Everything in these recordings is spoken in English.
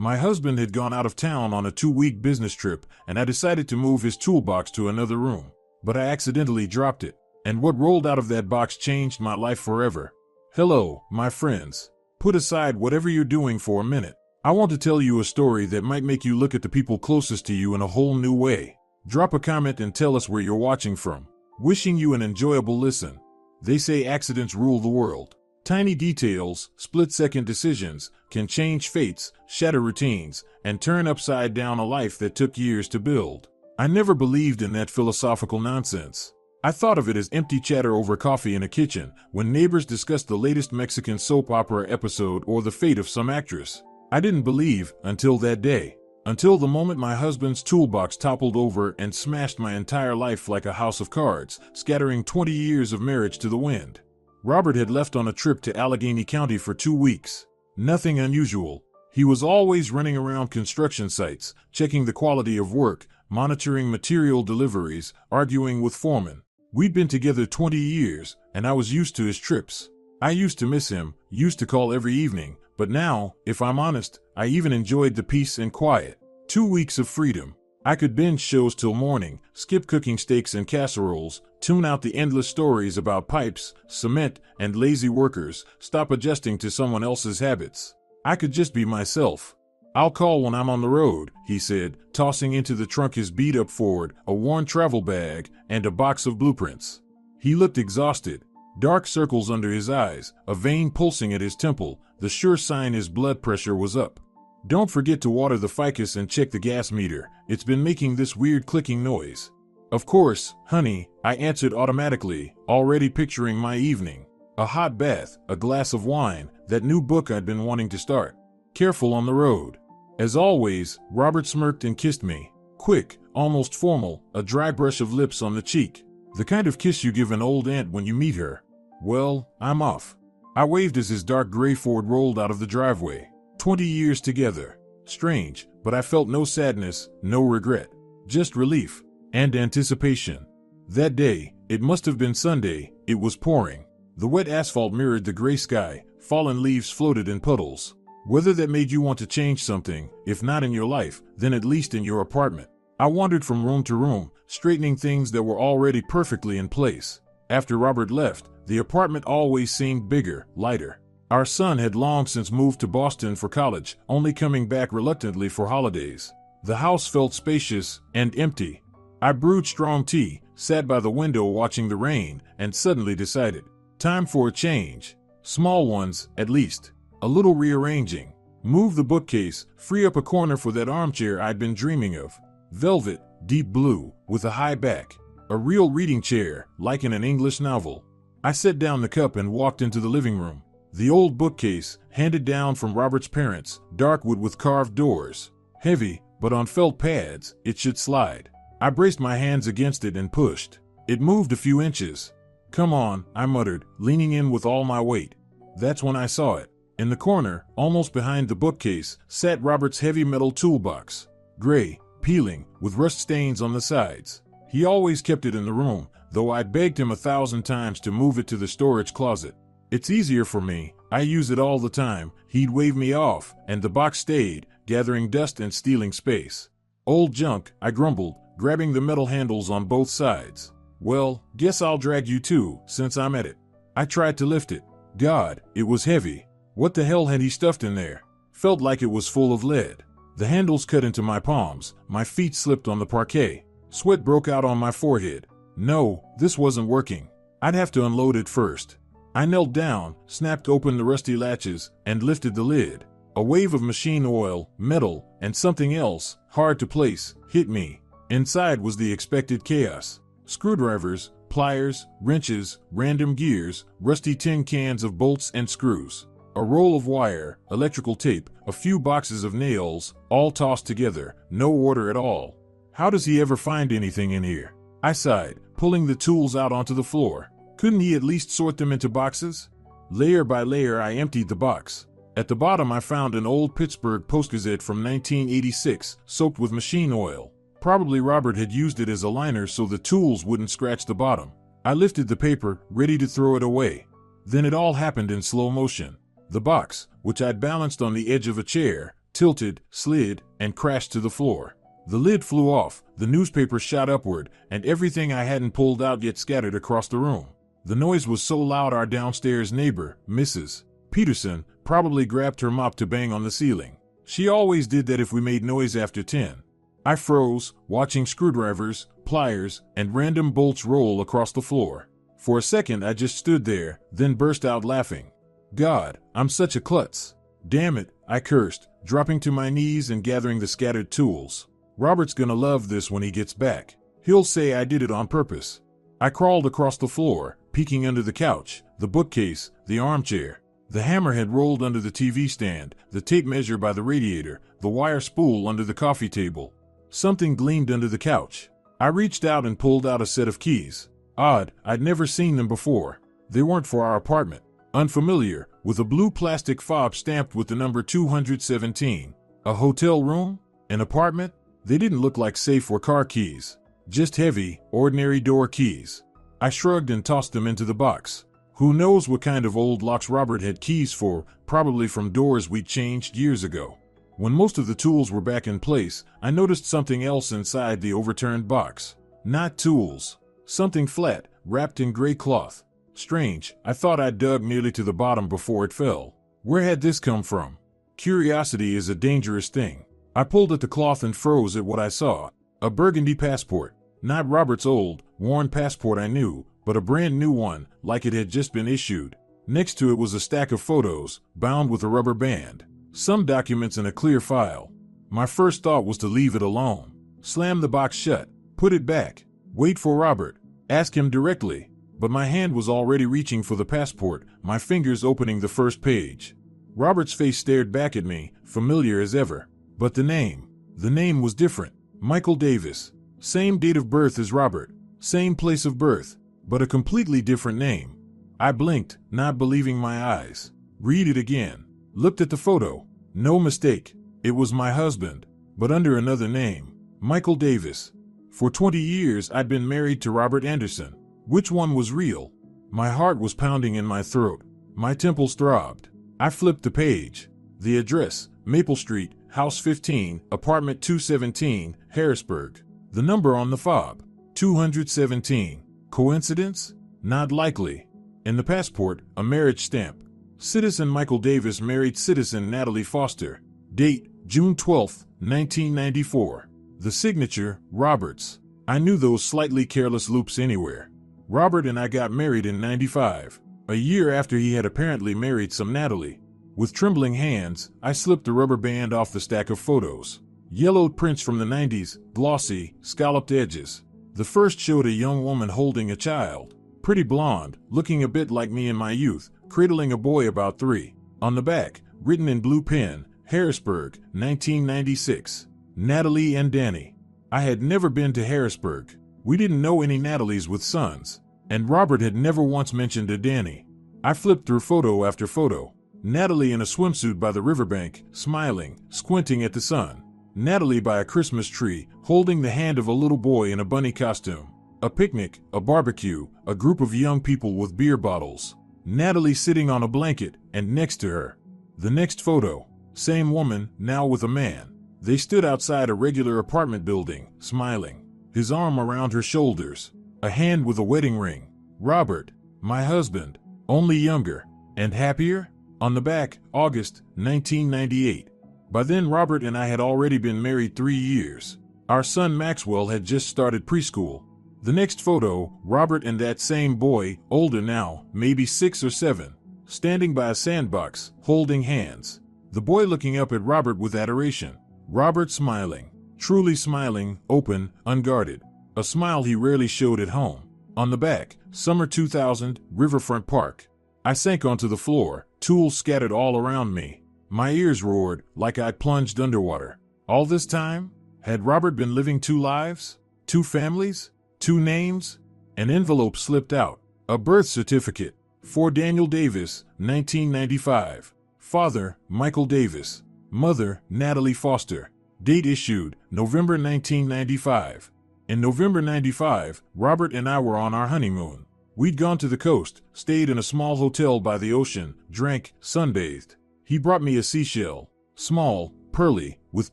My husband had gone out of town on a 2-week business trip, and I decided to move his toolbox to another room. But I accidentally dropped it, and what rolled out of that box changed my life forever. Hello, my friends. Put aside whatever you're doing for a minute. I want to tell you a story that might make you look at the people closest to you in a whole new way. Drop a comment and tell us where you're watching from. Wishing you an enjoyable listen. They say accidents rule the world. Tiny details, split-second decisions, can change fates, shatter routines, and turn upside down a life that took years to build. I never believed in that philosophical nonsense. I thought of it as empty chatter over coffee in a kitchen when neighbors discussed the latest Mexican soap opera episode or the fate of some actress. I didn't believe until that day. Until the moment my husband's toolbox toppled over and smashed my entire life like a house of cards, scattering 20 years of marriage to the wind. Robert had left on a trip to Allegheny County for 2 weeks. Nothing unusual. He was always running around construction sites, checking the quality of work, monitoring material deliveries, arguing with foremen. We'd been together 20 years, and I was used to his trips. I used to miss him, used to call every evening, but now, if I'm honest, I even enjoyed the peace and quiet. 2 weeks of freedom. I could binge shows till morning, skip cooking steaks and casseroles, tune out the endless stories about pipes, cement, and lazy workers, stop adjusting to someone else's habits. I could just be myself. I'll call when I'm on the road, he said, tossing into the trunk his beat-up Ford, a worn travel bag, and a box of blueprints. He looked exhausted. Dark circles under his eyes, a vein pulsing at his temple, the sure sign his blood pressure was up. Don't forget to water the ficus and check the gas meter. It's been making this weird clicking noise. Of course, honey, I answered automatically, already picturing my evening. A hot bath, a glass of wine, that new book I'd been wanting to start. Careful on the road. As always, Robert smirked and kissed me. Quick, almost formal, a dry brush of lips on the cheek. The kind of kiss you give an old aunt when you meet her. Well, I'm off. I waved as his dark gray Ford rolled out of the driveway. 20 years together. Strange, but I felt no sadness, no regret. Just relief. And anticipation. That day, it must have been Sunday, it was pouring. The wet asphalt mirrored the gray sky, fallen leaves floated in puddles. Weather that made you want to change something, if not in your life, then at least in your apartment. I wandered from room to room, straightening things that were already perfectly in place. After Robert left, the apartment always seemed bigger, lighter. Our son had long since moved to Boston for college, only coming back reluctantly for holidays. The house felt spacious and empty. I brewed strong tea, sat by the window watching the rain, and suddenly decided, time for a change. Small ones, at least. A little rearranging. Move the bookcase, free up a corner for that armchair I'd been dreaming of. Velvet, deep blue, with a high back. A real reading chair, like in an English novel. I set down the cup and walked into the living room. The old bookcase, handed down from Robert's parents, dark wood with carved doors. Heavy, but on felt pads, it should slide. I braced my hands against it and pushed. It moved a few inches. Come on, I muttered, leaning in with all my weight. That's when I saw it. In the corner, almost behind the bookcase, sat Robert's heavy metal toolbox. Gray, peeling, with rust stains on the sides. He always kept it in the room, though I'd begged him 1,000 times to move it to the storage closet. It's easier for me, I use it all the time. He'd wave me off, and the box stayed, gathering dust and stealing space. Old junk, I grumbled, grabbing the metal handles on both sides. Well, guess I'll drag you too, since I'm at it. I tried to lift it. God, it was heavy. What the hell had he stuffed in there? Felt like it was full of lead. The handles cut into my palms, my feet slipped on the parquet. Sweat broke out on my forehead. No, this wasn't working. I'd have to unload it first. I knelt down, snapped open the rusty latches, and lifted the lid. A wave of machine oil, metal, and something else, hard to place, hit me. Inside was the expected chaos. Screwdrivers, pliers, wrenches, random gears, rusty tin cans of bolts and screws. A roll of wire, electrical tape, a few boxes of nails, all tossed together, no order at all. How does he ever find anything in here? I sighed, pulling the tools out onto the floor. Couldn't he at least sort them into boxes? Layer by layer I emptied the box. At the bottom I found an old Pittsburgh Post-Gazette from 1986, soaked with machine oil. Probably Robert had used it as a liner so the tools wouldn't scratch the bottom. I lifted the paper, ready to throw it away. Then it all happened in slow motion. The box, which I'd balanced on the edge of a chair, tilted, slid, and crashed to the floor. The lid flew off, the newspaper shot upward, and everything I hadn't pulled out yet scattered across the room. The noise was so loud our downstairs neighbor, Mrs. Peterson, probably grabbed her mop to bang on the ceiling. She always did that if we made noise after 10. I froze, watching screwdrivers, pliers, and random bolts roll across the floor. For a second I just stood there, then burst out laughing. God, I'm such a klutz. Damn it, I cursed, dropping to my knees and gathering the scattered tools. Robert's gonna love this when he gets back. He'll say I did it on purpose. I crawled across the floor, peeking under the couch, the bookcase, the armchair. The hammer had rolled under the TV stand, the tape measure by the radiator, the wire spool under the coffee table. Something gleamed under the couch. I reached out and pulled out a set of keys. Odd, I'd never seen them before. They weren't for our apartment. Unfamiliar, with a blue plastic fob stamped with the number 217. A hotel room? An apartment? They didn't look like safe or car keys. Just heavy, ordinary door keys. I shrugged and tossed them into the box. Who knows what kind of old locks Robert had keys for, probably from doors we'd changed years ago. When most of the tools were back in place, I noticed something else inside the overturned box. Not tools. Something flat, wrapped in gray cloth. Strange, I thought I'd dug nearly to the bottom before it fell. Where had this come from? Curiosity is a dangerous thing. I pulled at the cloth and froze at what I saw. A burgundy passport. Not Robert's old, worn passport I knew, but a brand new one, like it had just been issued. Next to it was a stack of photos, bound with a rubber band. Some documents in a clear file. My first thought was to leave it alone. Slam the box shut. Put it back. Wait for Robert. Ask him directly. But my hand was already reaching for the passport, my fingers opening the first page. Robert's face stared back at me, familiar as ever. But the name was different. Michael Davis. Same date of birth as Robert. Same place of birth, but a completely different name. I blinked, not believing my eyes. Read it again. Looked at the photo. No mistake. It was my husband, but under another name. Michael Davis. For 20 years I'd been married to Robert Anderson. Which one was real? My heart was pounding in my throat. My temples throbbed. I flipped the page. The address, Maple Street, House 15, Apartment 217, Harrisburg. The number on the fob, 217. Coincidence? Not likely. In the passport, a marriage stamp. Citizen Michael Davis married citizen Natalie Foster. Date, June 12, 1994. The signature, Roberts. I knew those slightly careless loops anywhere. Robert and I got married in '95, a year after he had apparently married some Natalie. With trembling hands, I slipped the rubber band off the stack of photos. Yellowed prints from the '90s, glossy, scalloped edges. The first showed a young woman holding a child. Pretty blonde, looking a bit like me in my youth, cradling a boy about 3. On the back, written in blue pen, Harrisburg, 1996. Natalie and Danny. I had never been to Harrisburg. We didn't know any Natalies with sons. And Robert had never once mentioned a Danny. I flipped through photo after photo. Natalie in a swimsuit by the riverbank, smiling, squinting at the sun. Natalie by a Christmas tree, holding the hand of a little boy in a bunny costume. A picnic, a barbecue, a group of young people with beer bottles. Natalie sitting on a blanket, and next to her. The next photo. Same woman, now with a man. They stood outside a regular apartment building, smiling. His arm around her shoulders. A hand with a wedding ring. Robert, my husband, only younger. And happier? On the back, August, 1998. By then Robert and I had already been married 3 years. Our son Maxwell had just started preschool. The next photo, Robert and that same boy, older now, maybe 6 or 7, standing by a sandbox, holding hands. The boy looking up at Robert with adoration. Robert smiling. Truly smiling, open, unguarded. A smile he rarely showed at home. On the back, summer 2000, Riverfront Park. I sank onto the floor, tools scattered all around me. My ears roared, like I'd plunged underwater. All this time? Had Robert been living 2 lives? 2 families? 2 names? An envelope slipped out. A birth certificate. For Daniel Davis, 1995. Father, Michael Davis. Mother, Natalie Foster. Date issued, November 1995. In November '95, Robert and I were on our honeymoon. We'd gone to the coast, stayed in a small hotel by the ocean, drank, sunbathed. He brought me a seashell. Small, pearly, with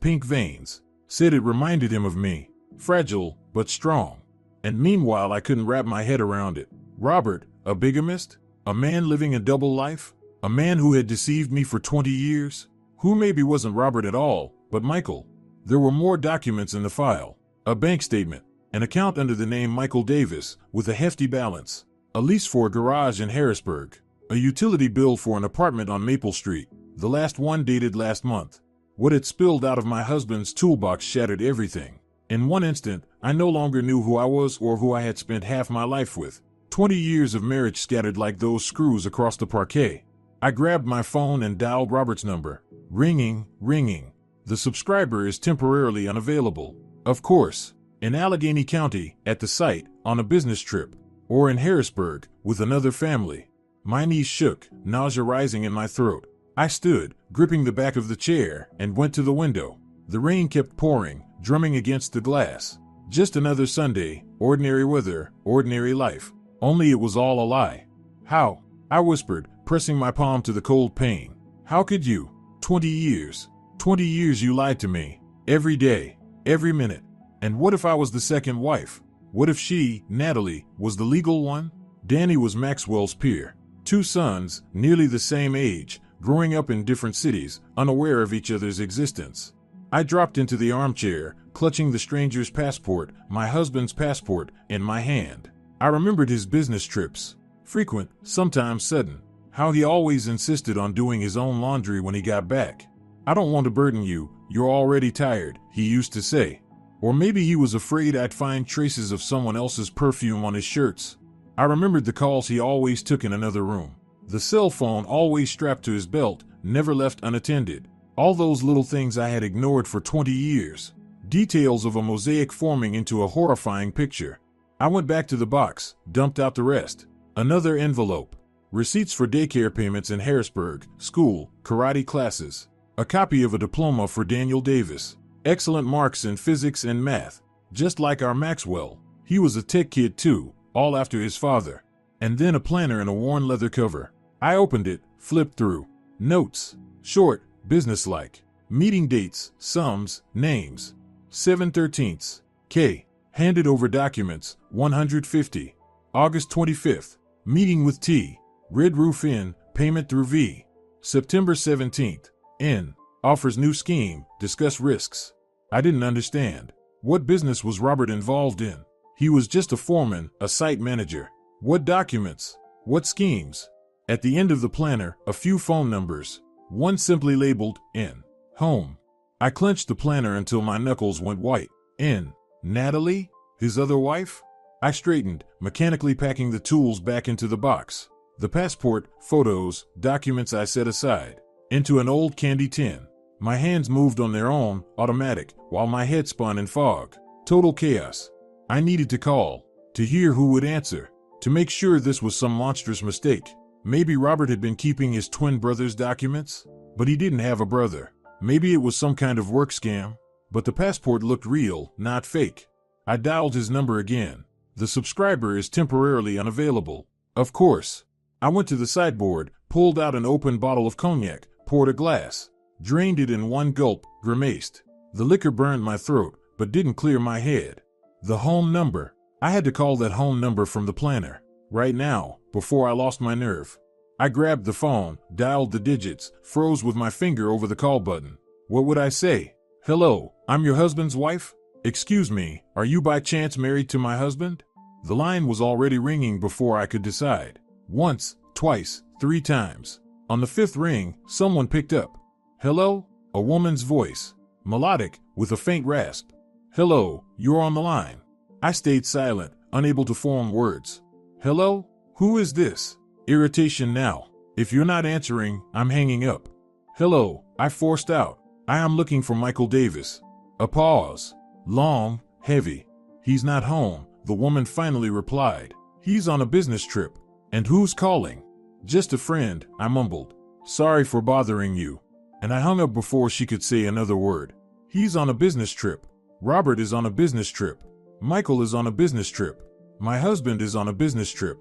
pink veins. Said it reminded him of me. Fragile, but strong. And meanwhile I couldn't wrap my head around it. Robert, a bigamist? A man living a double life? A man who had deceived me for 20 years? Who maybe wasn't Robert at all, but Michael. There were more documents in the file. A bank statement, an account under the name Michael Davis, with a hefty balance, a lease for a garage in Harrisburg, a utility bill for an apartment on Maple Street, the last one dated last month. What had spilled out of my husband's toolbox shattered everything. In one instant, I no longer knew who I was or who I had spent half my life with. 20 years of marriage scattered like those screws across the parquet. I grabbed my phone and dialed Robert's number. Ringing, ringing. The subscriber is temporarily unavailable. Of course, in Allegheny County, at the site, on a business trip, or in Harrisburg, with another family. My knees shook, nausea rising in my throat. I stood, gripping the back of the chair, and went to the window. The rain kept pouring, drumming against the glass. Just another Sunday, ordinary weather, ordinary life. Only it was all a lie. How? I whispered, pressing my palm to the cold pane. How could you? 20 years. 20 years you lied to me. Every day. Every minute. And what if I was the second wife? What if she, Natalie, was the legal one? Danny was Maxwell's peer. 2 sons, nearly the same age, growing up in different cities, unaware of each other's existence. I dropped into the armchair, clutching the stranger's passport, my husband's passport, in my hand. I remembered his business trips. Frequent, sometimes sudden. How he always insisted on doing his own laundry when he got back. I don't want to burden you, you're already tired, he used to say. Or maybe he was afraid I'd find traces of someone else's perfume on his shirts. I remembered the calls he always took in another room. The cell phone always strapped to his belt, never left unattended. All those little things I had ignored for 20 years. Details of a mosaic forming into a horrifying picture. I went back to the box, dumped out the rest. Another envelope. Receipts for daycare payments in Harrisburg, school, karate classes. A copy of a diploma for Daniel Davis. Excellent marks in physics and math. Just like our Maxwell. He was a tech kid too, all after his father. And then a planner in a worn leather cover. I opened it, flipped through. Notes. Short, businesslike. Meeting dates, sums, names. 7/13. K. Handed over documents, 150. August 25th. Meeting with T. Red Roof Inn, payment through V. September 17th. N. Offers new scheme, discuss risks. I didn't understand. What business was Robert involved in? He was just a foreman, a site manager. What documents? What schemes? At the end of the planner, a few phone numbers. One simply labeled N. Home. I clenched the planner until my knuckles went white. N. Natalie? His other wife? I straightened, mechanically packing the tools back into the box. The passport, photos, documents I set aside. Into an old candy tin. My hands moved on their own, automatic, while my head spun in fog. Total chaos. I needed to call. To hear who would answer. To make sure this was some monstrous mistake. Maybe Robert had been keeping his twin brother's documents? But he didn't have a brother. Maybe it was some kind of work scam? But the passport looked real, not fake. I dialed his number again. The subscriber is temporarily unavailable. Of course. I went to the sideboard, pulled out an open bottle of cognac, poured a glass, drained it in one gulp, grimaced. The liquor burned my throat, but didn't clear my head. The home number. I had to call that home number from the planner. Right now, before I lost my nerve. I grabbed the phone, dialed the digits, froze with my finger over the call button. What would I say? Hello, I'm your husband's wife? Excuse me, are you by chance married to my husband? The line was already ringing before I could decide. Once, twice, 3 times. On the 5th ring, someone picked up. Hello? A woman's voice. Melodic, with a faint rasp. Hello, you're on the line. I stayed silent, unable to form words. Hello? Who is this? Irritation now. If you're not answering, I'm hanging up. Hello, I forced out. I am looking for Michael Davis. A pause. Long, heavy. He's not home, the woman finally replied. He's on a business trip. And who's calling? Just a friend, I mumbled. Sorry for bothering you. And I hung up before she could say another word. He's on a business trip. Robert is on a business trip. Michael is on a business trip. My husband is on a business trip.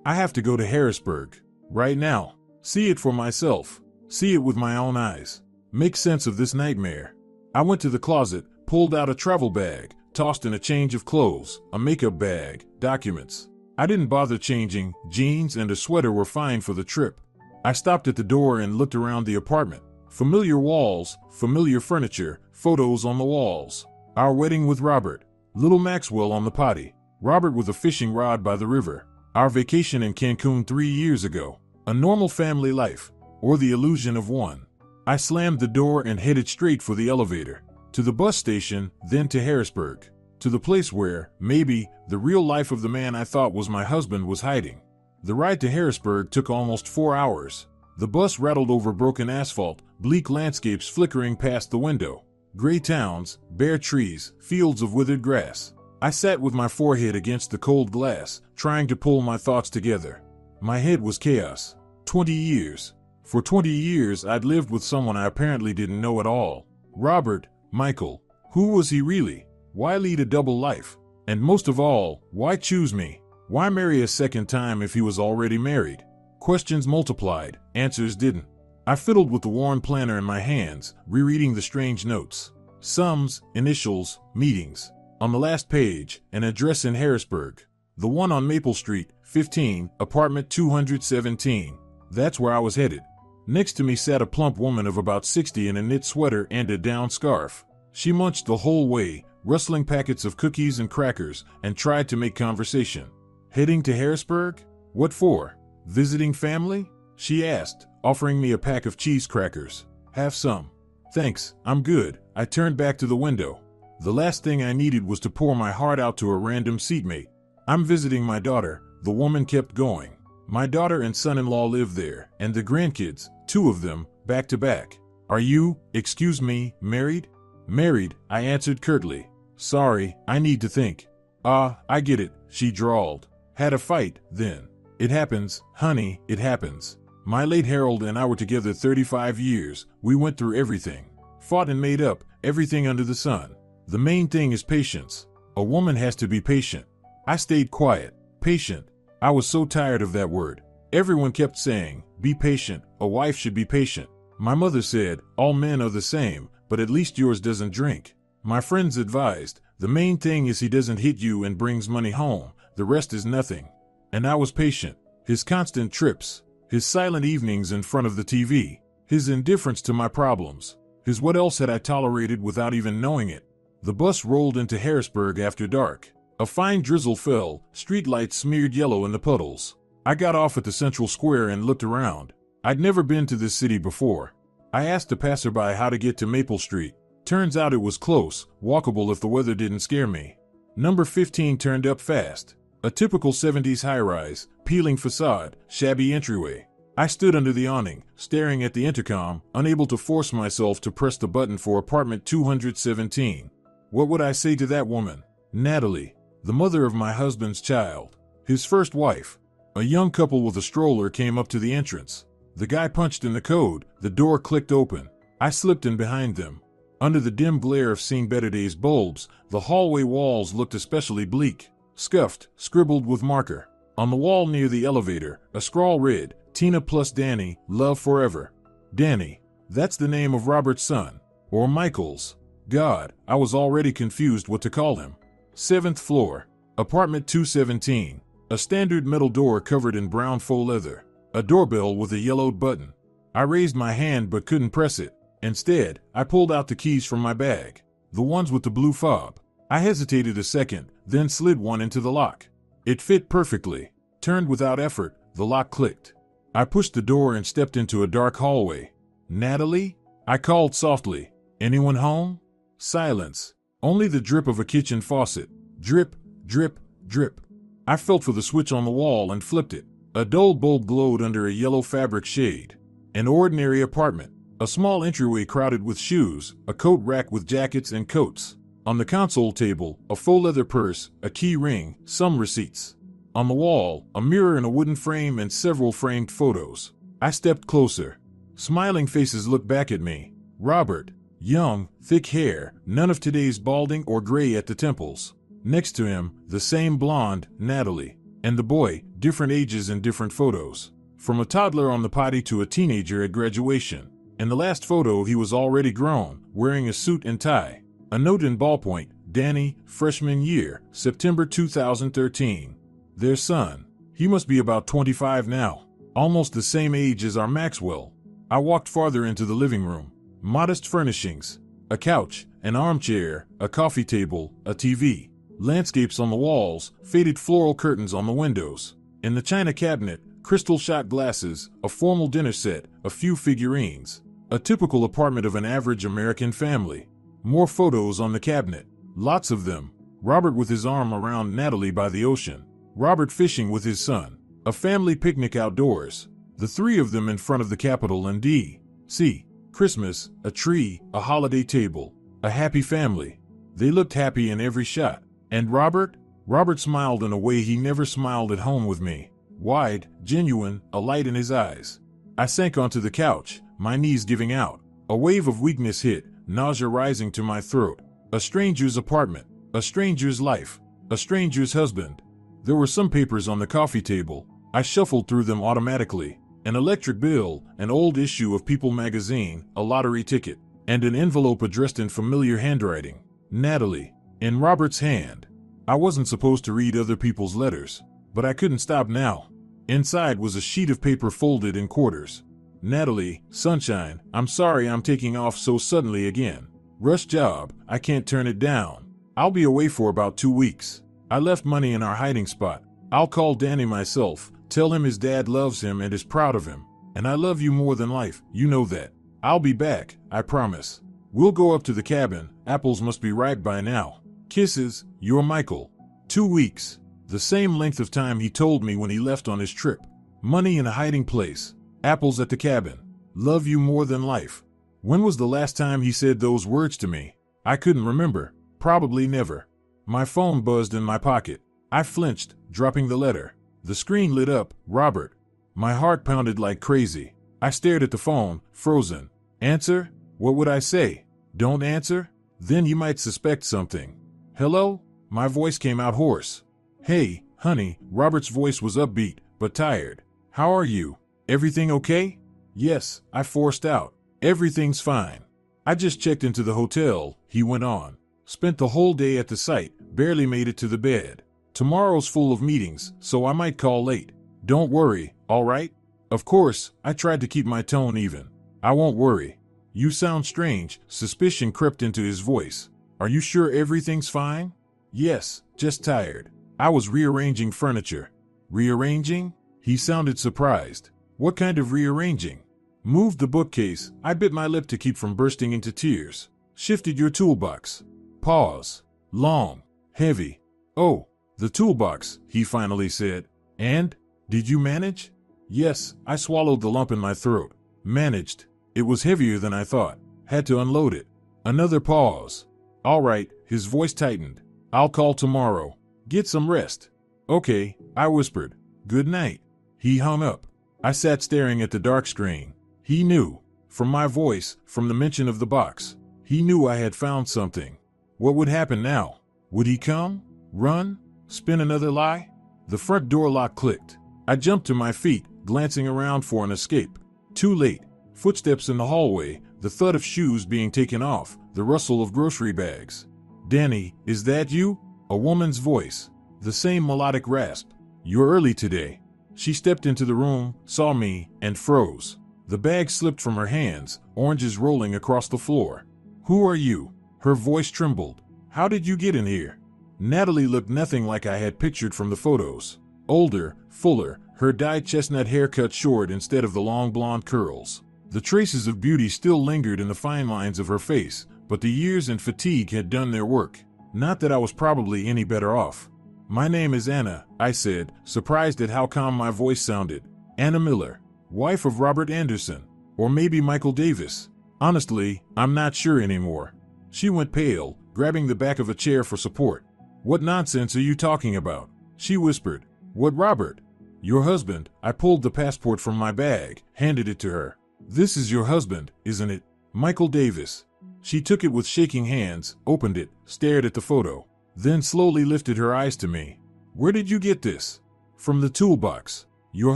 I have to go to Harrisburg. Right now. See it for myself. See it with my own eyes. Make sense of this nightmare. I went to the closet, pulled out a travel bag, tossed in a change of clothes, a makeup bag, documents. I didn't bother changing. Jeans and a sweater were fine for the trip. I stopped at the door and looked around the apartment. Familiar walls, familiar furniture, photos on the walls. Our wedding with Robert. Little Maxwell on the potty. Robert with a fishing rod by the river. Our vacation in Cancun 3 years ago. A normal family life. Or the illusion of one. I slammed the door and headed straight for the elevator. To the bus station, then to Harrisburg. To the place where, maybe, the real life of the man I thought was my husband was hiding. The ride to Harrisburg took almost 4 hours. The bus rattled over broken asphalt, bleak landscapes flickering past the window. Gray towns, bare trees, fields of withered grass. I sat with my forehead against the cold glass, trying to pull my thoughts together. My head was chaos. 20 years. For 20 years I'd lived with someone I apparently didn't know at all. Robert, Michael. Who was he really? Why lead a double life? And most of all, why choose me? Why marry a second time if he was already married? Questions multiplied, answers didn't. I fiddled with the worn planner in my hands, rereading the strange notes. Sums, initials, meetings. On the last page, an address in Harrisburg. The one on Maple Street, 15, apartment 217. That's where I was headed. Next to me sat a plump woman of about 60 in a knit sweater and a down scarf. She munched the whole way, rustling packets of cookies and crackers, and tried to make conversation. Heading to Harrisburg? What for? Visiting family? She asked, offering me a pack of cheese crackers. Have some. Thanks, I'm good. I turned back to the window. The last thing I needed was to pour my heart out to a random seatmate. I'm visiting my daughter, the woman kept going. My daughter and son-in-law live there, and the grandkids, 2 of them, back to back. Are you, excuse me, married? Married, I answered curtly. Sorry, I need to think. I get it, she drawled. Had a fight, then. It happens, honey, it happens. My late Harold and I were together 35 years. We went through everything. Fought and made up, everything under the sun. The main thing is patience. A woman has to be patient. I stayed quiet. Patient. I was so tired of that word. Everyone kept saying, be patient, a wife should be patient. My mother said, all men are the same, but at least yours doesn't drink. My friends advised, the main thing is he doesn't hit you and brings money home, the rest is nothing. And I was patient. His constant trips, his silent evenings in front of the TV, his indifference to my problems, his what else had I tolerated without even knowing it. The bus rolled into Harrisburg after dark. A fine drizzle fell, streetlights smeared yellow in the puddles. I got off at the central square and looked around. I'd never been to this city before. I asked a passerby how to get to Maple Street. Turns out it was close, walkable if the weather didn't scare me. Number 15 turned up fast. A typical 70s high-rise, peeling facade, shabby entryway. I stood under the awning, staring at the intercom, unable to force myself to press the button for apartment 217. What would I say to that woman? Natalie, the mother of my husband's child, his first wife. A young couple with a stroller came up to the entrance. The guy punched in the code, the door clicked open. I slipped in behind them. Under the dim glare of Seen Better Days bulbs, the hallway walls looked especially bleak. Scuffed, scribbled with marker. On the wall near the elevator, a scrawl read, Tina plus Danny, love forever. Danny. That's the name of Robert's son. Or Michael's. God, I was already confused what to call him. 7th floor. Apartment 217. A standard metal door covered in brown faux leather. A doorbell with a yellowed button. I raised my hand but couldn't press it. Instead, I pulled out the keys from my bag. The ones with the blue fob. I hesitated a second, then slid one into the lock. It fit perfectly. Turned without effort, the lock clicked. I pushed the door and stepped into a dark hallway. Natalie? I called softly. Anyone home? Silence. Only the drip of a kitchen faucet. Drip, drip, drip. I felt for the switch on the wall and flipped it. A dull bulb glowed under a yellow fabric shade. An ordinary apartment. A small entryway crowded with shoes, a coat rack with jackets and coats. On the console table, a faux leather purse, a key ring, some receipts. On the wall, a mirror in a wooden frame and several framed photos. I stepped closer. Smiling faces looked back at me. Robert. Young, thick hair, none of today's balding or gray at the temples. Next to him, the same blonde, Natalie. And the boy, different ages and different photos. From a toddler on the potty to a teenager at graduation. In the last photo, he was already grown, wearing a suit and tie. A note in ballpoint, Danny, freshman year, September 2013. Their son. He must be about 25 now, almost the same age as our Maxwell. I walked farther into the living room. Modest furnishings. A couch, an armchair, a coffee table, a TV. Landscapes on the walls, faded floral curtains on the windows. In the china cabinet, crystal shot glasses, a formal dinner set, a few figurines. A typical apartment of an average American family. More photos on the cabinet. Lots of them. Robert with his arm around Natalie by the ocean. Robert fishing with his son. A family picnic outdoors. The three of them in front of the Capitol and D.C. Christmas, a tree, a holiday table. A happy family. They looked happy in every shot. And Robert? Robert smiled in a way he never smiled at home with me. Wide, genuine, a light in his eyes. I sank onto the couch, my knees giving out. A wave of weakness hit, nausea rising to my throat. A stranger's apartment, a stranger's life, a stranger's husband. There were some papers on the coffee table. I shuffled through them automatically. An electric bill, an old issue of People magazine, a lottery ticket, and an envelope addressed in familiar handwriting. Natalie. In Robert's hand. I wasn't supposed to read other people's letters, but I couldn't stop now. Inside was a sheet of paper folded in quarters. Natalie, sunshine, I'm sorry I'm taking off so suddenly again. Rush job, I can't turn it down. I'll be away for about 2 weeks. I left money in our hiding spot. I'll call Danny myself, tell him his dad loves him and is proud of him. And I love you more than life, you know that. I'll be back, I promise. We'll go up to the cabin, apples must be ripe by now. Kisses, your Michael. 2 weeks. The same length of time he told me when he left on his trip. Money in a hiding place. Apples at the cabin. Love you more than life. When was the last time he said those words to me? I couldn't remember. Probably never. My phone buzzed in my pocket. I flinched, dropping the letter. The screen lit up, Robert. My heart pounded like crazy. I stared at the phone, frozen. Answer? What would I say? Don't answer? Then you might suspect something. Hello? My voice came out hoarse. Hey, honey, Robert's voice was upbeat, but tired. How are you? Everything okay? Yes, I forced out. Everything's fine. I just checked into the hotel, he went on. Spent the whole day at the site, barely made it to the bed. Tomorrow's full of meetings, so I might call late. Don't worry, all right? Of course, I tried to keep my tone even. I won't worry. You sound strange, suspicion crept into his voice. Are you sure everything's fine? Yes, just tired. I was rearranging furniture. Rearranging? He sounded surprised. What kind of rearranging? Moved the bookcase. I bit my lip to keep from bursting into tears. Shifted your toolbox. Pause. Long. Heavy. Oh, the toolbox, he finally said. And? Did you manage? Yes, I swallowed the lump in my throat. Managed. It was heavier than I thought. Had to unload it. Another pause. All right, his voice tightened. I'll call tomorrow. Get some rest. Okay, I whispered. Good night. He hung up. I sat staring at the dark screen. He knew. From my voice, from the mention of the box. He knew I had found something. What would happen now? Would he come? Run? Spin another lie? The front door lock clicked. I jumped to my feet, glancing around for an escape. Too late. Footsteps in the hallway, the thud of shoes being taken off, the rustle of grocery bags. Danny, is that you? A woman's voice. The same melodic rasp. You're early today. She stepped into the room, saw me, and froze. The bag slipped from her hands, oranges rolling across the floor. Who are you? Her voice trembled. How did you get in here? Natalie looked nothing like I had pictured from the photos. Older, fuller, her dyed chestnut hair cut short instead of the long blonde curls. The traces of beauty still lingered in the fine lines of her face, but the years and fatigue had done their work. Not that I was probably any better off. My name is Anna, I said, surprised at how calm my voice sounded. Anna Miller, wife of Robert Anderson, or maybe Michael Davis. Honestly, I'm not sure anymore. She went pale, grabbing the back of a chair for support. What nonsense are you talking about? She whispered. What Robert? Your husband. I pulled the passport from my bag, handed it to her. This is your husband, isn't it? Michael Davis. She took it with shaking hands, opened it, stared at the photo, then slowly lifted her eyes to me. Where did you get this? From the toolbox. Your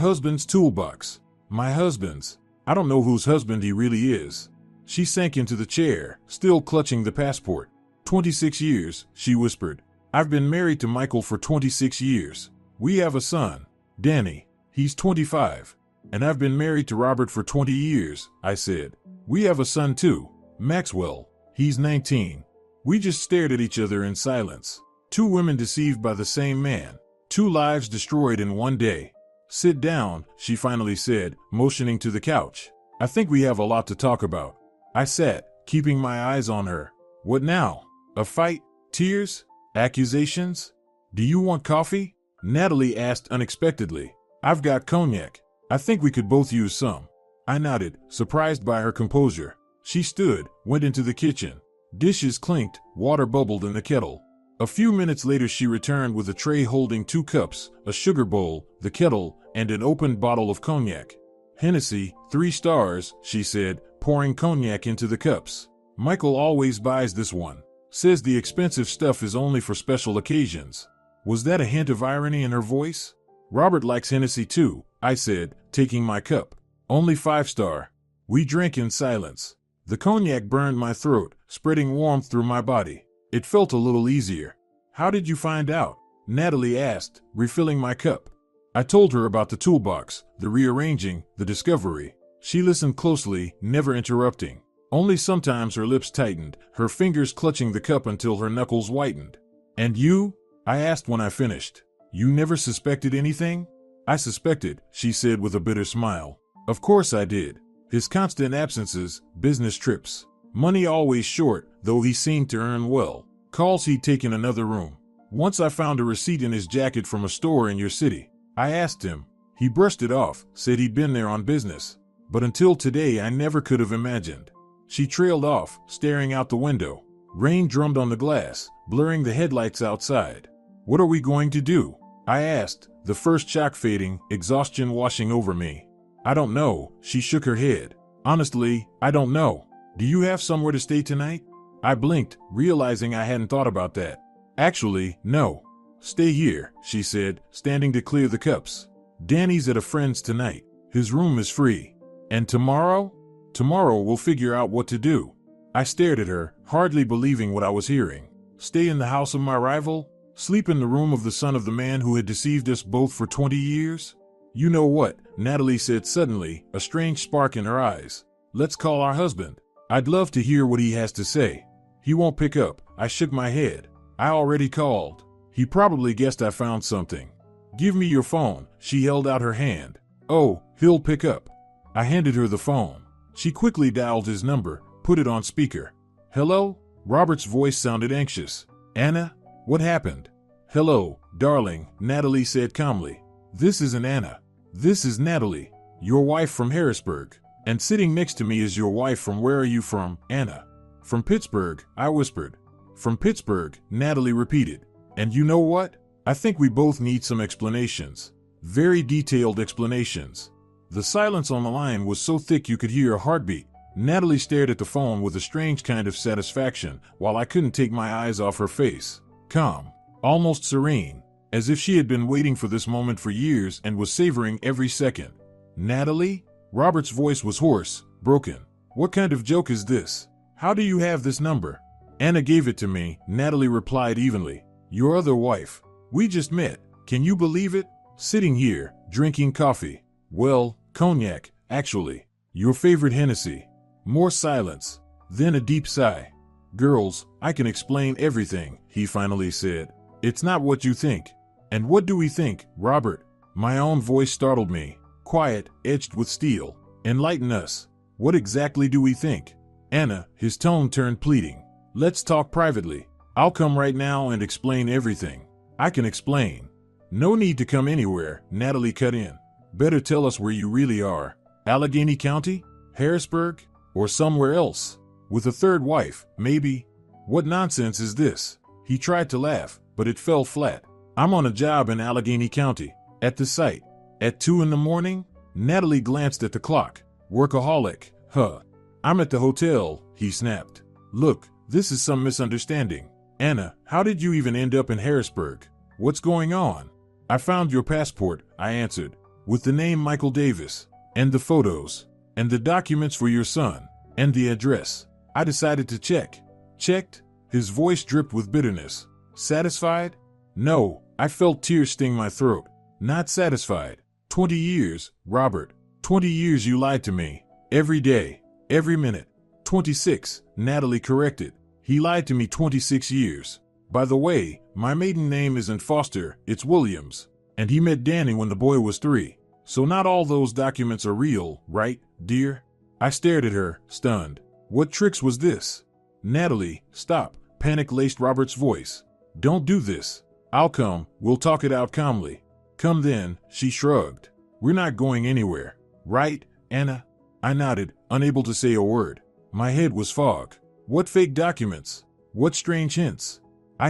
husband's toolbox. My husband's. I don't know whose husband he really is. She sank into the chair, still clutching the passport. 26 years, she whispered. I've been married to Michael for 26 years. We have a son, Danny. He's 25. And I've been married to Robert for 20 years, I said. We have a son too, Maxwell. He's 19. We just stared at each other in silence. Two women deceived by the same man. Two lives destroyed in one day. Sit down, she finally said, motioning to the couch. I think we have a lot to talk about. I sat, keeping my eyes on her. What now? A fight? Tears? Accusations? Do you want coffee? Natalie asked unexpectedly. I've got cognac. I think we could both use some. I nodded, surprised by her composure. She stood, went into the kitchen. Dishes clinked, water bubbled in the kettle. A few minutes later she returned with a tray holding 2 cups, a sugar bowl, the kettle, and an opened bottle of cognac. Hennessy, 3 stars, she said, pouring cognac into the cups. Michael always buys this one. Says the expensive stuff is only for special occasions. Was that a hint of irony in her voice? Robert likes Hennessy too, I said, taking my cup. Only 5-star. We drank in silence. The cognac burned my throat, spreading warmth through my body. It felt a little easier. How did you find out? Natalie asked, refilling my cup. I told her about the toolbox, the rearranging, the discovery. She listened closely, never interrupting. Only sometimes her lips tightened, her fingers clutching the cup until her knuckles whitened. And you? I asked when I finished. You never suspected anything? I suspected, she said with a bitter smile. Of course I did. His constant absences, business trips. Money always short, though he seemed to earn well. Calls he'd take in another room. Once I found a receipt in his jacket from a store in your city. I asked him. He brushed it off, said he'd been there on business. But until today I never could have imagined. She trailed off, staring out the window. Rain drummed on the glass, blurring the headlights outside. What are we going to do? I asked, the first shock fading, exhaustion washing over me. I don't know, she shook her head. Honestly, I don't know. Do you have somewhere to stay tonight? I blinked, realizing I hadn't thought about that. Actually, no. Stay here, she said, standing to clear the cups. Danny's at a friend's tonight. His room is free. And tomorrow? Tomorrow we'll figure out what to do. I stared at her, hardly believing what I was hearing. Stay in the house of my rival? Sleep in the room of the son of the man who had deceived us both for 20 years? You know what? Natalie said suddenly, a strange spark in her eyes. Let's call our husband. I'd love to hear what he has to say. He won't pick up. I shook my head. I already called. He probably guessed I found something. Give me your phone. She held out her hand. Oh, he'll pick up. I handed her the phone. She quickly dialed his number, put it on speaker. Hello? Robert's voice sounded anxious. Anna? What happened? Hello, darling, Natalie said calmly. This isn't Anna. This is Natalie, your wife from Harrisburg. And sitting next to me is your wife from where are you from, Anna? From Pittsburgh, I whispered. From Pittsburgh, Natalie repeated. And you know what? I think we both need some explanations. Very detailed explanations. The silence on the line was so thick you could hear a heartbeat. Natalie stared at the phone with a strange kind of satisfaction, while I couldn't take my eyes off her face. Calm, almost serene, as if she had been waiting for this moment for years and was savoring every second. Natalie? Robert's voice was hoarse, broken. What kind of joke is this? How do you have this number? Anna gave it to me, Natalie replied evenly. Your other wife. We just met. Can you believe it? Sitting here, drinking coffee. Well, cognac, actually. Your favorite Hennessy. More silence. Then a deep sigh. Girls, I can explain everything, he finally said. It's not what you think. And what do we think, Robert? My own voice startled me. Quiet, edged with steel. Enlighten us. What exactly do we think? Anna, his tone turned pleading. Let's talk privately. I'll come right now and explain everything. I can explain. No need to come anywhere, Natalie cut in. Better tell us where you really are. Allegheny County? Harrisburg? Or somewhere else? With a third wife, maybe? What nonsense is this? He tried to laugh, but it fell flat. I'm on a job in Allegheny County. At the site. At 2 in the morning? Natalie glanced at the clock. Workaholic, huh? I'm at the hotel, he snapped. Look, this is some misunderstanding. Anna, how did you even end up in Harrisburg? What's going on? I found your passport, I answered. With the name Michael Davis. And the photos. And the documents for your son. And the address. I decided to check. Checked? His voice dripped with bitterness. Satisfied? No, I felt tears sting my throat. Not satisfied. 20 years, Robert. 20 years you lied to me. Every day. Every minute. 26, Natalie corrected. He lied to me 26 years. By the way, my maiden name isn't Foster, it's Williams. And he met Danny when the boy was 3. So not all those documents are real, right, dear? I stared at her, stunned. What tricks was this? Natalie, stop, panic-laced Robert's voice. Don't do this. I'll come, we'll talk it out calmly. Come then, she shrugged. We're not going anywhere. Right, Anna? I nodded, unable to say a word. My head was fog. What fake documents? What strange hints?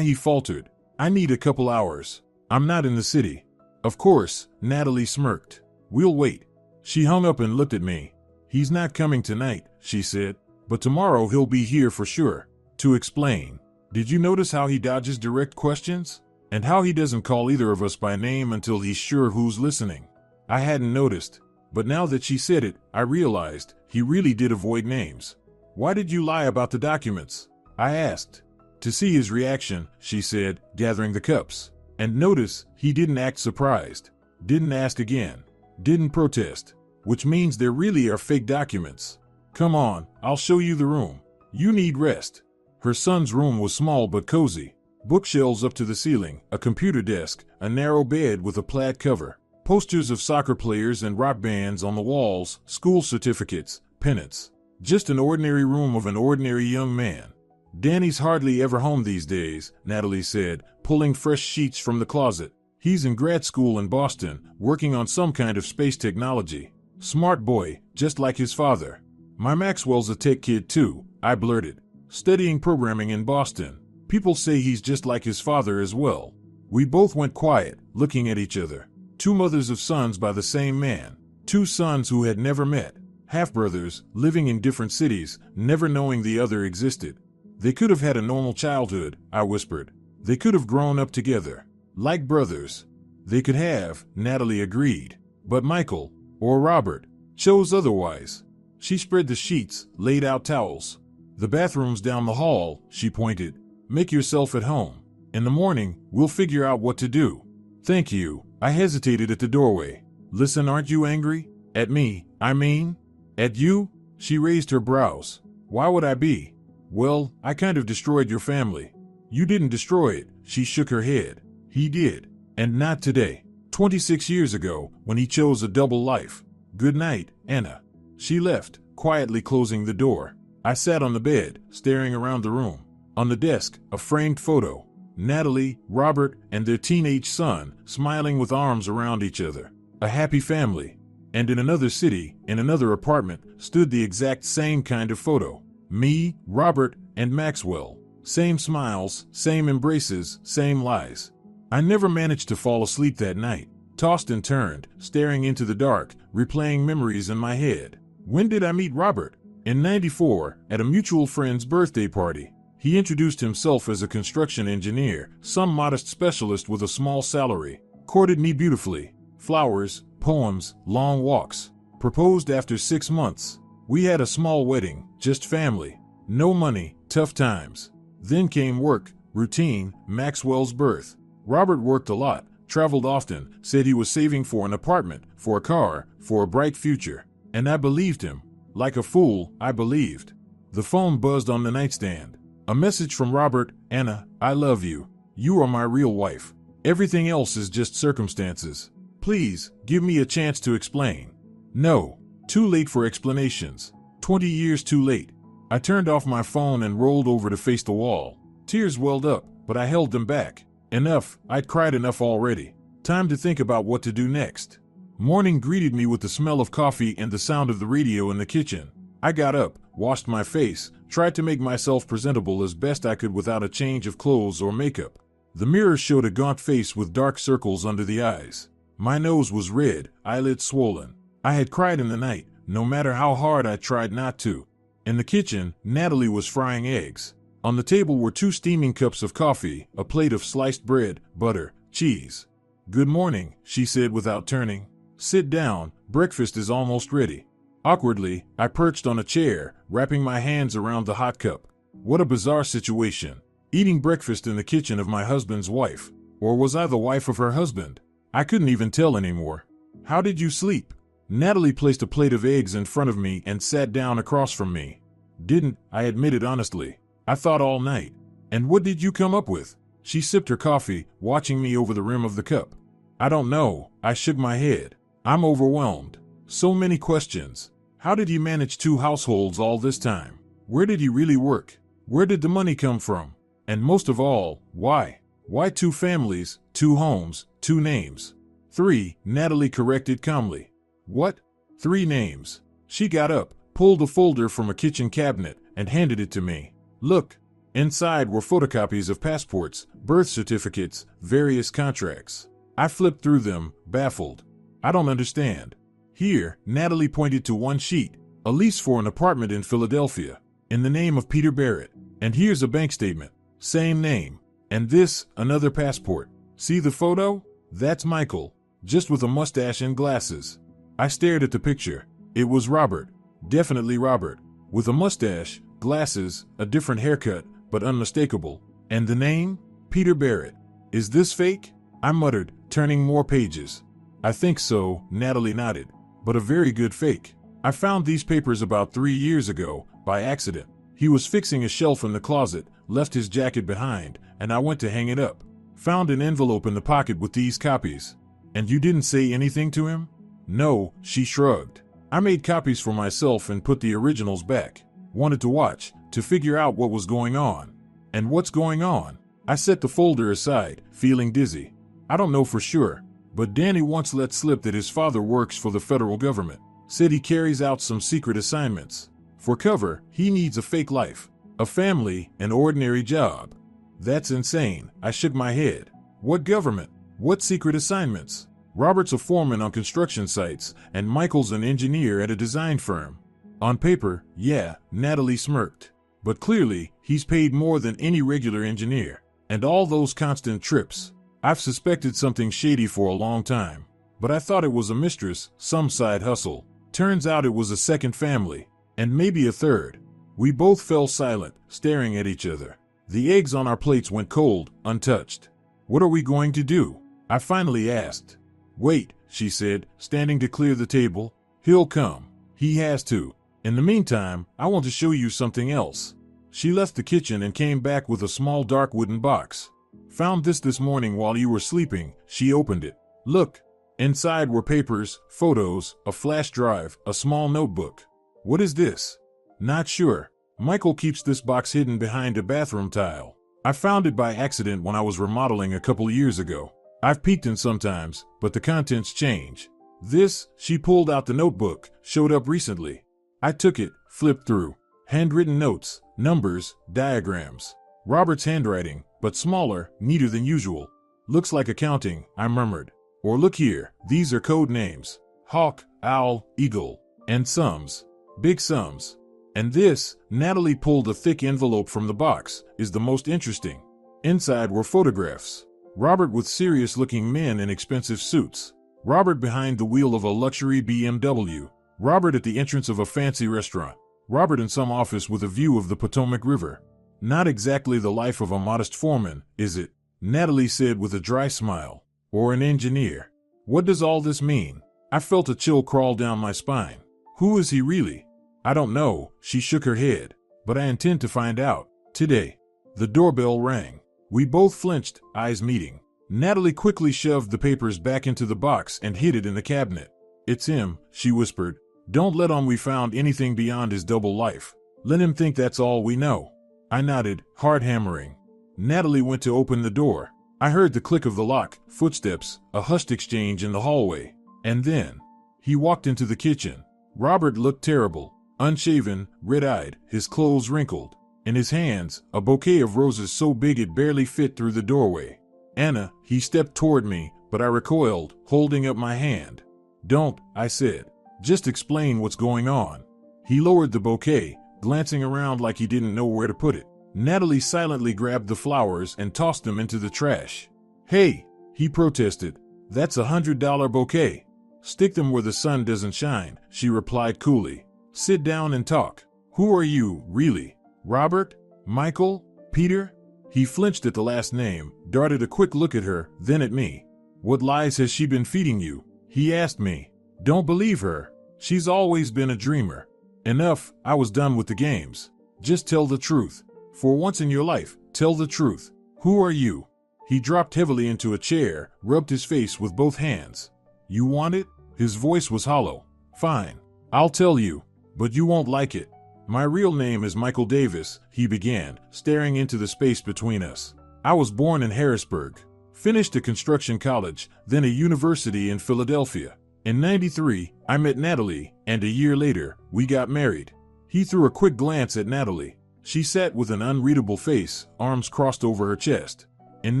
He faltered. I need a couple hours. I'm not in the city. Of course, Natalie smirked. We'll wait. She hung up and looked at me. He's not coming tonight, she said, but tomorrow he'll be here for sure. To explain. Did you notice how he dodges direct questions? And how he doesn't call either of us by name until he's sure who's listening? I hadn't noticed, but now that she said it, I realized he really did avoid names. Why did you lie about the documents? I asked. To see his reaction, she said, gathering the cups. And notice, he didn't act surprised. Didn't ask again. Didn't protest. Which means there really are fake documents. Come on, I'll show you the room. You need rest. Her son's room was small but cozy. Bookshelves up to the ceiling, a computer desk, a narrow bed with a plaid cover, posters of soccer players and rock bands on the walls, school certificates, pennants. Just an ordinary room of an ordinary young man. Danny's hardly ever home these days, Natalie said, pulling fresh sheets from the closet. He's in grad school in Boston, working on some kind of space technology. Smart boy, just like his father. My Maxwell's a tech kid too, I blurted. Studying programming in Boston. People say he's just like his father as well. We both went quiet, looking at each other. 2 mothers of sons by the same man. 2 sons who had never met. Half-brothers, living in different cities, never knowing the other existed. They could have had a normal childhood, I whispered. They could have grown up together. Like brothers. They could have, Natalie agreed. But Michael, or Robert, chose otherwise. She spread the sheets, laid out towels. The bathroom's down the hall, she pointed. Make yourself at home. In the morning, we'll figure out what to do. Thank you. I hesitated at the doorway. Listen, aren't you angry? At me, I mean? At you? She raised her brows. Why would I be? Well, I kind of destroyed your family. You didn't destroy it, she shook her head. He did. And not today. 26 years ago, when he chose a double life. Good night, Anna. She left, quietly closing the door. I sat on the bed, staring around the room. On the desk, a framed photo. Natalie, Robert, and their teenage son, smiling with arms around each other. A happy family. And in another city, in another apartment, stood the exact same kind of photo. Me, Robert, and Maxwell. Same smiles, same embraces, same lies. I never managed to fall asleep that night. Tossed and turned, staring into the dark, replaying memories in my head. When did I meet Robert? In '94, at a mutual friend's birthday party. He introduced himself as a construction engineer, some modest specialist with a small salary. Courted me beautifully. Flowers, poems, long walks. Proposed after 6 months. We had a small wedding, just family. No money, tough times. Then came work, routine, Maxwell's birth. Robert worked a lot, traveled often, said he was saving for an apartment, for a car, for a bright future. And I believed him. Like a fool, I believed. The phone buzzed on the nightstand. A message from Robert. Anna, I love you. You are my real wife. Everything else is just circumstances. Please, give me a chance to explain. No. Too late for explanations. 20 years too late. I turned off my phone and rolled over to face the wall. Tears welled up, but I held them back. Enough, I'd cried enough already. Time to think about what to do next. Morning greeted me with the smell of coffee and the sound of the radio in the kitchen. I got up, washed my face, tried to make myself presentable as best I could without a change of clothes or makeup. The mirror showed a gaunt face with dark circles under the eyes. My nose was red, eyelids swollen. I had cried in the night, no matter how hard I tried not to. In the kitchen, Natalie was frying eggs. On the table were 2 steaming cups of coffee, a plate of sliced bread, butter, cheese. Good morning, she said without turning. Sit down, breakfast is almost ready. Awkwardly, I perched on a chair, wrapping my hands around the hot cup. What a bizarre situation. Eating breakfast in the kitchen of my husband's wife. Or was I the wife of her husband? I couldn't even tell anymore. How did you sleep? Natalie placed a plate of eggs in front of me and sat down across from me. Didn't, I admitted honestly. I thought all night. And what did you come up with? She sipped her coffee, watching me over the rim of the cup. I don't know, I shook my head. I'm overwhelmed. So many questions. How did he manage 2 households all this time? Where did he really work? Where did the money come from? And most of all, why? Why 2 families, 2 homes, 2 names? 3, Natalie corrected calmly. What? 3 names. She got up, pulled a folder from a kitchen cabinet, and handed it to me. Look. Inside were photocopies of passports, birth certificates, various contracts. I flipped through them, baffled. I don't understand. Here, Natalie pointed to one sheet, a lease for an apartment in Philadelphia, in the name of Peter Barrett. And here's a bank statement. Same name. And this, another passport. See the photo? That's Michael, just with a mustache and glasses. I stared at the picture. It was Robert. Definitely Robert. With a mustache, glasses, a different haircut, but unmistakable. And the name? Peter Barrett. Is this fake? I muttered, turning more pages. I think so, Natalie nodded. But a very good fake. I found these papers about 3 years ago, by accident. He was fixing a shelf in the closet, left his jacket behind, and I went to hang it up. Found an envelope in the pocket with these copies. And you didn't say anything to him? No, she shrugged. I made copies for myself and put the originals back. Wanted to watch, to figure out what was going on. And what's going on? I set the folder aside, feeling dizzy. I don't know for sure, but Danny once let slip that his father works for the federal government. Said he carries out some secret assignments. For cover, he needs a fake life, a family, an ordinary job. That's insane. I shook my head. What government? What secret assignments? Robert's a foreman on construction sites, and Michael's an engineer at a design firm. On paper, yeah, Natalie smirked. But clearly, he's paid more than any regular engineer. And all those constant trips. I've suspected something shady for a long time. But I thought it was a mistress, some side hustle. Turns out it was a second family. And maybe a third. We both fell silent, staring at each other. The eggs on our plates went cold, untouched. What are we going to do? I finally asked. Wait, she said, standing to clear the table. He'll come. He has to. In the meantime, I want to show you something else. She left the kitchen and came back with a small dark wooden box. Found this morning while you were sleeping. She opened it. Look. Inside were papers, photos, a flash drive, a small notebook. What is this? Not sure. Michael keeps this box hidden behind a bathroom tile. I found it by accident when I was remodeling a couple years ago. I've peeked in sometimes, but the contents change. This, she pulled out the notebook, showed up recently. I took it, flipped through. Handwritten notes, numbers, diagrams. Robert's handwriting, but smaller, neater than usual. Looks like accounting, I murmured. Or look here, these are code names. Hawk, owl, eagle. And sums. Big sums. And this, Natalie pulled a thick envelope from the box, is the most interesting. Inside were photographs. Robert with serious-looking men in expensive suits. Robert behind the wheel of a luxury BMW. Robert at the entrance of a fancy restaurant. Robert in some office with a view of the Potomac River. Not exactly the life of a modest foreman, is it? Natalie said with a dry smile. Or an engineer. What does all this mean? I felt a chill crawl down my spine. Who is he really? I don't know, she shook her head. But I intend to find out. Today. The doorbell rang. We both flinched, eyes meeting. Natalie quickly shoved the papers back into the box and hid it in the cabinet. It's him, she whispered. Don't let on we found anything beyond his double life. Let him think that's all we know. I nodded, heart hammering. Natalie went to open the door. I heard the click of the lock, footsteps, a hushed exchange in the hallway. And then, he walked into the kitchen. Robert looked terrible, unshaven, red-eyed, his clothes wrinkled. In his hands, a bouquet of roses so big it barely fit through the doorway. Anna, he stepped toward me, but I recoiled, holding up my hand. Don't, I said. Just explain what's going on. He lowered the bouquet, glancing around like he didn't know where to put it. Natalie silently grabbed the flowers and tossed them into the trash. Hey, he protested. That's $100 bouquet. Stick them where the sun doesn't shine, she replied coolly. Sit down and talk. Who are you, really? Robert? Michael? Peter? He flinched at the last name, darted a quick look at her, then at me. What lies has she been feeding you? He asked me. Don't believe her. She's always been a dreamer. Enough, I was done with the games. Just tell the truth. For once in your life, tell the truth. Who are you? He dropped heavily into a chair, rubbed his face with both hands. You want it? His voice was hollow. Fine. I'll tell you. But you won't like it. My real name is Michael Davis, he began, staring into the space between us. I was born in Harrisburg. Finished a construction college, then a university in Philadelphia. In '93, I met Natalie, and a year later, we got married. He threw a quick glance at Natalie. She sat with an unreadable face, arms crossed over her chest. In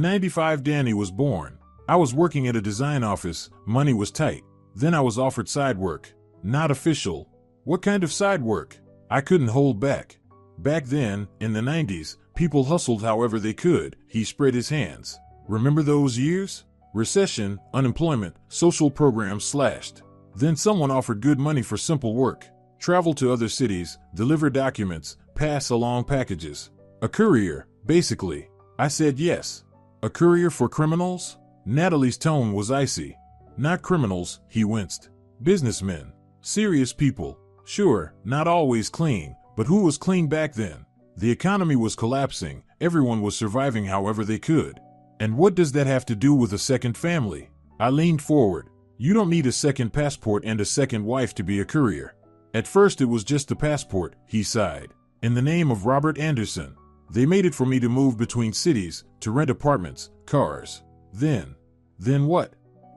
'95, Danny was born. I was working at a design office, money was tight. Then I was offered side work. Not official. What kind of side work? I couldn't hold back. Back then, in the '90s, people hustled however they could. He spread his hands. Remember those years? Recession, unemployment, social programs slashed. Then someone offered good money for simple work. Travel to other cities, deliver documents, pass along packages. A courier, basically. I said yes. A courier for criminals? Natalie's tone was icy. Not criminals, he winced. Businessmen. Serious people. Sure, not always clean, but who was clean back then? The economy was collapsing, everyone was surviving however they could. And what does that have to do with a second family? I leaned forward. You don't need a second passport and a second wife to be a courier. At first it was just the passport, he sighed. In the name of Robert Anderson. They made it for me to move between cities, to rent apartments, cars. Then what?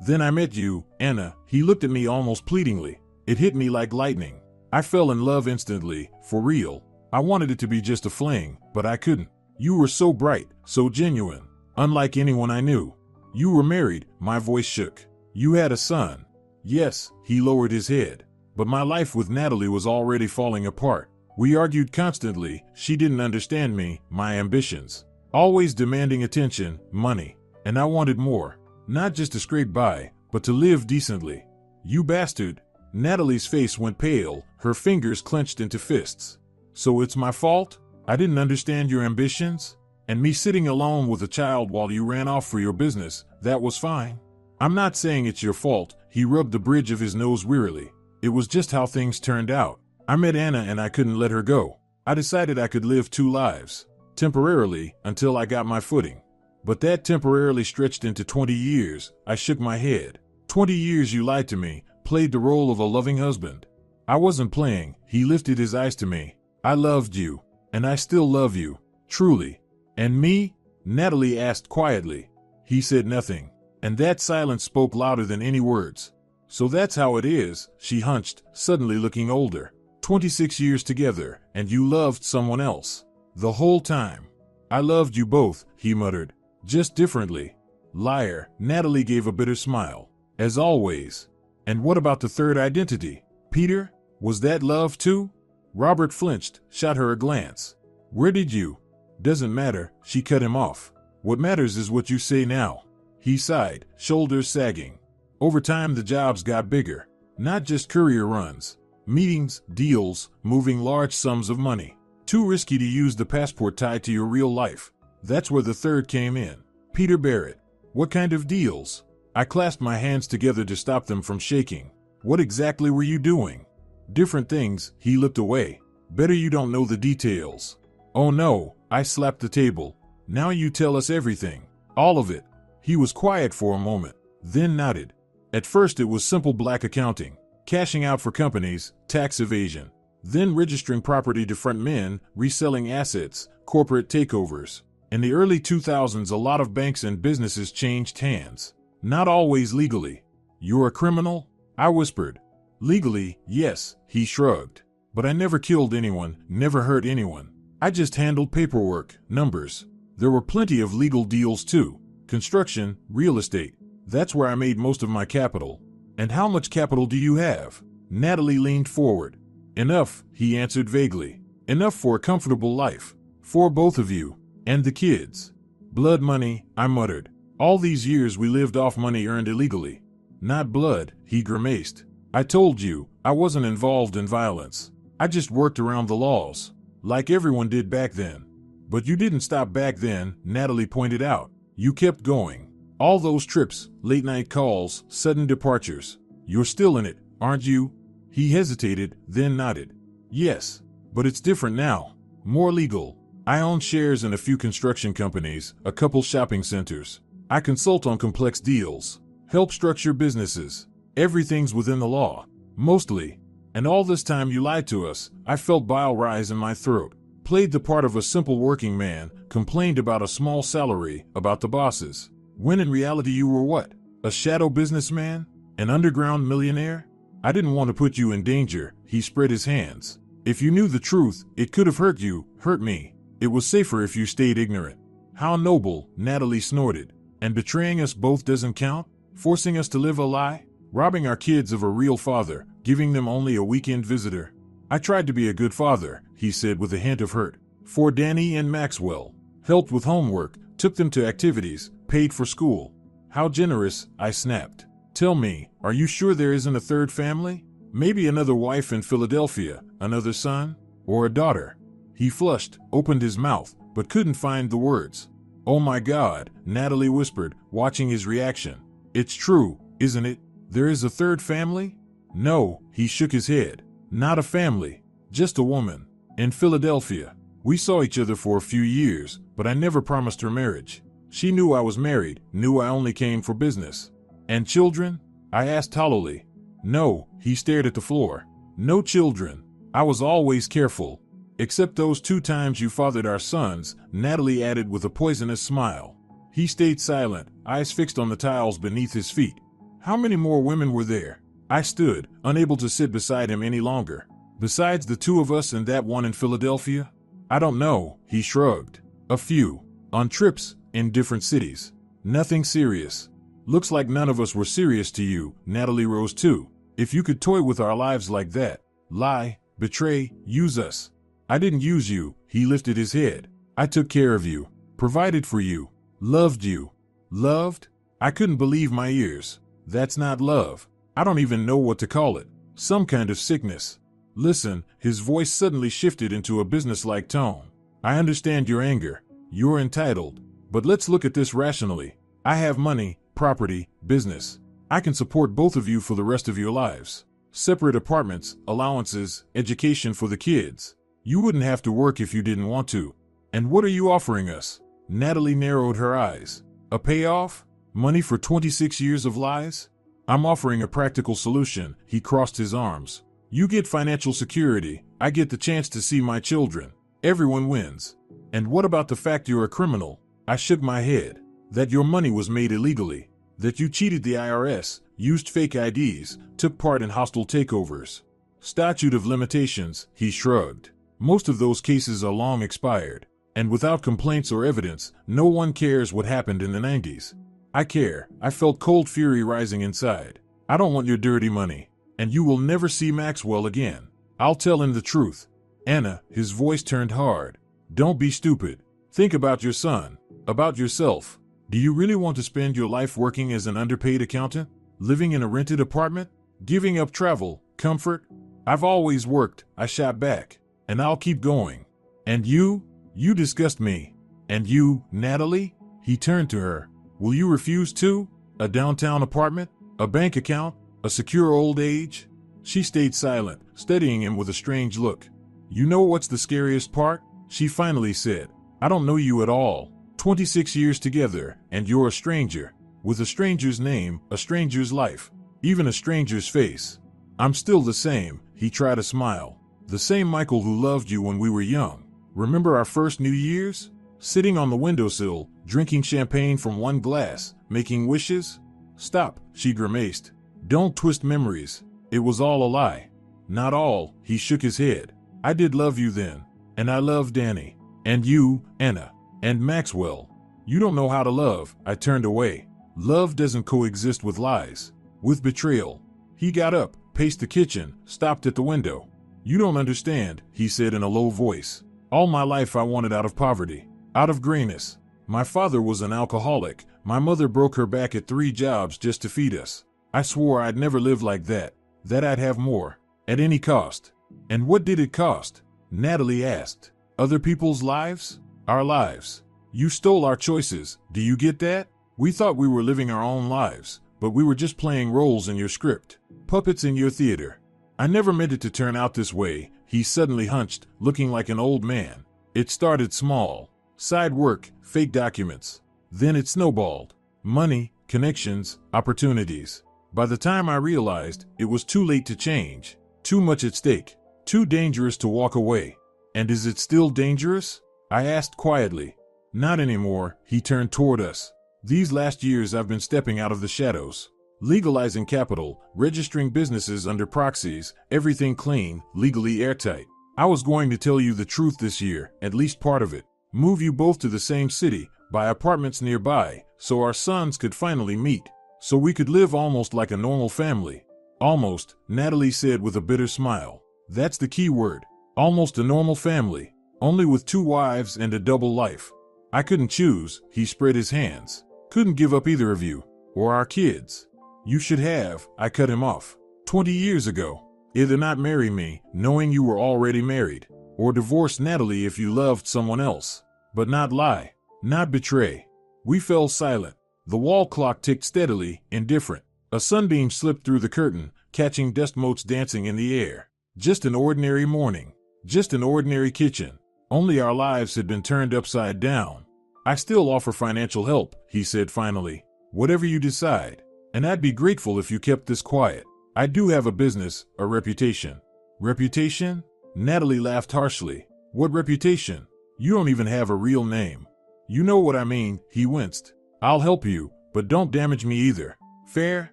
Then I met you, Anna. He looked at me almost pleadingly. It hit me like lightning. I fell in love instantly, for real. I wanted it to be just a fling, but I couldn't. You were so bright, so genuine, unlike anyone I knew. You were married, my voice shook. You had a son. Yes, he lowered his head. But my life with Natalie was already falling apart. We argued constantly, she didn't understand me, my ambitions. Always demanding attention, money. And I wanted more. Not just to scrape by, but to live decently. You bastard. Natalie's face went pale, her fingers clenched into fists. So it's my fault? I didn't understand your ambitions? And me sitting alone with a child while you ran off for your business, that was fine? I'm not saying it's your fault, he rubbed the bridge of his nose wearily. It was just how things turned out. I met Anna and I couldn't let her go. I decided I could live two lives. Temporarily, until I got my footing. But that temporarily stretched into 20 years, I shook my head. 20 years you lied to me, played the role of a loving husband. I wasn't playing, he lifted his eyes to me. I loved you, and I still love you, truly. And me? Natalie asked quietly. He said nothing, and that silence spoke louder than any words. So that's how it is, she hunched, suddenly looking older. 26 years together, and you loved someone else. The whole time. I loved you both, he muttered. Just differently. Liar, Natalie gave a bitter smile. As always. And what about the third identity? Peter? Was that love too? Robert flinched, shot her a glance. Where did you? Doesn't matter, she cut him off. What matters is what you say now. He sighed, shoulders sagging. Over time the jobs got bigger. Not just courier runs. Meetings, deals, moving large sums of money. Too risky to use the passport tied to your real life. That's where the third came in. Peter Barrett. What kind of deals? I clasped my hands together to stop them from shaking. What exactly were you doing? Different things, he looked away. Better you don't know the details. Oh no, I slapped the table. Now you tell us everything. All of it. He was quiet for a moment, then nodded. At first it was simple black accounting. Cashing out for companies, tax evasion. Then registering property to front men, reselling assets, corporate takeovers. In the early 2000s a lot of banks and businesses changed hands. Not always legally. You're a criminal? I whispered. Legally, yes, he shrugged. But I never killed anyone, never hurt anyone. I just handled paperwork, numbers. There were plenty of legal deals too. Construction, real estate. That's where I made most of my capital. And how much capital do you have? Natalie leaned forward. Enough, he answered vaguely. Enough for a comfortable life. For both of you. And the kids. Blood money, I muttered. All these years we lived off money earned illegally. Not blood, he grimaced. I told you, I wasn't involved in violence. I just worked around the laws, like everyone did back then. But you didn't stop back then, Natalie pointed out. You kept going. All those trips, late-night calls, sudden departures. You're still in it, aren't you? He hesitated, then nodded. Yes, but it's different now. More legal. I own shares in a few construction companies, a couple shopping centers. I consult on complex deals, help structure businesses. Everything's within the law. Mostly. And all this time you lied to us. I felt bile rise in my throat. Played the part of a simple working man, complained about a small salary, about the bosses. When in reality you were what? A shadow businessman? An underground millionaire? I didn't want to put you in danger, he spread his hands. If you knew the truth, it could have hurt you, hurt me. It was safer if you stayed ignorant. How noble, Natalie snorted. And betraying us both doesn't count? Forcing us to live a lie? Robbing our kids of a real father, giving them only a weekend visitor? I tried to be a good father, he said with a hint of hurt. For Danny and Maxwell. Helped with homework, took them to activities, paid for school. How generous, I snapped. Tell me, are you sure there isn't a third family? Maybe another wife in Philadelphia, another son, or a daughter? He flushed, opened his mouth, but couldn't find the words. Oh my God, Natalie whispered, watching his reaction. It's true, isn't it? There is a third family? No, he shook his head. Not a family, just a woman. In Philadelphia. We saw each other for a few years, but I never promised her marriage. She knew I was married, knew I only came for business. And children? I asked hollowly. No, he stared at the floor. No children. I was always careful. Except those 2 times you fathered our sons, Natalie added with a poisonous smile. He stayed silent, eyes fixed on the tiles beneath his feet. How many more women were there? I stood, unable to sit beside him any longer. Besides the 2 of us and that one in Philadelphia? I don't know, he shrugged. A few. On trips, in different cities. Nothing serious. Looks like none of us were serious to you, Natalie rose too. If you could toy with our lives like that, lie, betray, use us. I didn't use you, he lifted his head. I took care of you, provided for you, loved you. Loved? I couldn't believe my ears. That's not love. I don't even know what to call it. Some kind of sickness. Listen, his voice suddenly shifted into a businesslike tone. I understand your anger. You're entitled. But let's look at this rationally. I have money, property, business. I can support both of you for the rest of your lives. Separate apartments, allowances, education for the kids. You wouldn't have to work if you didn't want to. And what are you offering us? Natalie narrowed her eyes. A payoff? Money for 26 years of lies? I'm offering a practical solution, he crossed his arms. You get financial security, I get the chance to see my children. Everyone wins. And what about the fact you're a criminal? I shook my head. That your money was made illegally. That you cheated the IRS, used fake IDs, took part in hostile takeovers. Statute of limitations, he shrugged. Most of those cases are long expired. And without complaints or evidence, no one cares what happened in the 90s. I care. I felt cold fury rising inside. I don't want your dirty money. And you will never see Maxwell again. I'll tell him the truth. Anna, his voice turned hard. Don't be stupid. Think about your son. About yourself. Do you really want to spend your life working as an underpaid accountant? Living in a rented apartment? Giving up travel, comfort? I've always worked, I shot back. And I'll keep going. And you? You disgust me. And you, Natalie? He turned to her. Will you refuse to? A downtown apartment? A bank account? A secure old age? She stayed silent, studying him with a strange look. You know what's the scariest part? She finally said. I don't know you at all. 26 years together, and you're a stranger. With a stranger's name, a stranger's life, even a stranger's face. I'm still the same, he tried to smile. The same Michael who loved you when we were young. Remember our first New Year's? Sitting on the windowsill, drinking champagne from one glass, making wishes? Stop, she grimaced. Don't twist memories. It was all a lie. Not all, he shook his head. I did love you then. And I loved Danny. And you, Anna. And Maxwell. You don't know how to love, I turned away. Love doesn't coexist with lies. With betrayal. He got up, paced the kitchen, stopped at the window. You don't understand, he said in a low voice. All my life I wanted out of poverty. Out of grayness. My father was an alcoholic. My mother broke her back at 3 jobs just to feed us. I swore I'd never live like that, that I'd have more, at any cost. And what did it cost? Natalie asked. Other people's lives? Our lives. You stole our choices, do you get that? We thought we were living our own lives, but we were just playing roles in your script, puppets in your theater. I never meant it to turn out this way, he suddenly hunched, looking like an old man. It started small. Side work, fake documents. Then it snowballed. Money, connections, opportunities. By the time I realized, it was too late to change. Too much at stake. Too dangerous to walk away. And is it still dangerous? I asked quietly. Not anymore, he turned toward us. These last years I've been stepping out of the shadows. Legalizing capital, registering businesses under proxies, everything clean, legally airtight. I was going to tell you the truth this year, at least part of it. Move you both to the same city, buy apartments nearby, so our sons could finally meet. So we could live almost like a normal family. Almost, Natalie said with a bitter smile. That's the key word. Almost a normal family. Only with 2 wives and a double life. I couldn't choose, he spread his hands. Couldn't give up either of you. Or our kids. You should have, I cut him off. 20 years ago. Either not marry me, knowing you were already married, or divorce Natalie if you loved someone else. But not lie. Not betray. We fell silent. The wall clock ticked steadily, indifferent. A sunbeam slipped through the curtain, catching dust motes dancing in the air. Just an ordinary morning. Just an ordinary kitchen. Only our lives had been turned upside down. I still offer financial help, he said finally. Whatever you decide. And I'd be grateful if you kept this quiet. I do have a business, a reputation. Reputation? Natalie laughed harshly. What reputation? You don't even have a real name. You know what I mean, he winced. I'll help you, but don't damage me either. Fair?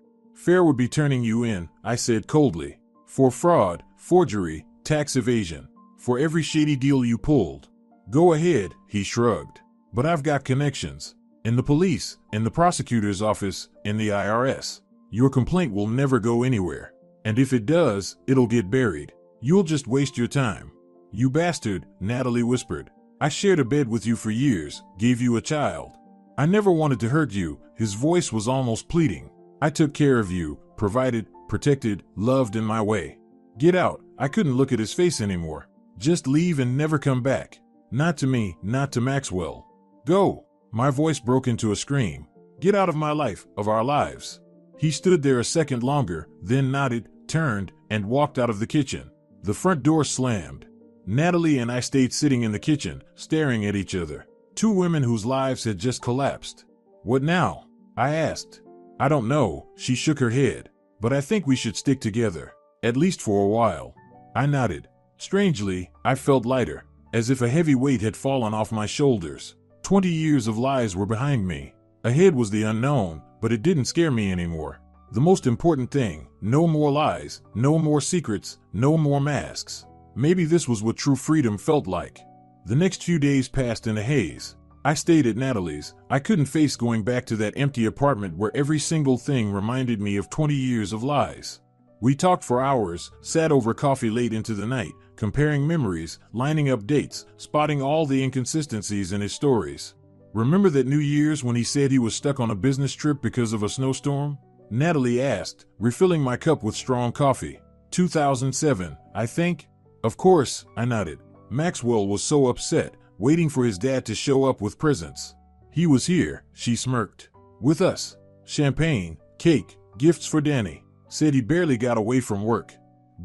Fair would be turning you in, I said coldly. For fraud, forgery, tax evasion. For every shady deal you pulled. Go ahead, he shrugged. But I've got connections. In the police, in the prosecutor's office, in the IRS. Your complaint will never go anywhere. And if it does, it'll get buried. You'll just waste your time. You bastard, Natalie whispered. I shared a bed with you for years, gave you a child. I never wanted to hurt you, his voice was almost pleading. I took care of you, provided, protected, loved in my way. Get out, I couldn't look at his face anymore. Just leave and never come back. Not to me, not to Maxwell. Go. My voice broke into a scream. Get out of my life, of our lives. He stood there a second longer, then nodded, turned, and walked out of the kitchen. The front door slammed. Natalie and I stayed sitting in the kitchen, staring at each other. 2 women whose lives had just collapsed. What now? I asked. I don't know, she shook her head. But I think we should stick together. At least for a while. I nodded. Strangely, I felt lighter, as if a heavy weight had fallen off my shoulders. 20 years of lies were behind me. Ahead was the unknown, but it didn't scare me anymore. The most important thing, no more lies, no more secrets, no more masks. Maybe this was what true freedom felt like. The next few days passed in a haze. I stayed at Natalie's. I couldn't face going back to that empty apartment where every single thing reminded me of 20 years of lies. We talked for hours, sat over coffee late into the night, comparing memories, lining up dates, spotting all the inconsistencies in his stories. Remember that New Year's when he said he was stuck on a business trip because of a snowstorm? Natalie asked, refilling my cup with strong coffee. 2007, I think? Of course, I nodded. Maxwell was so upset, waiting for his dad to show up with presents. He was here, she smirked. With us. Champagne, cake, gifts for Danny. Said he barely got away from work.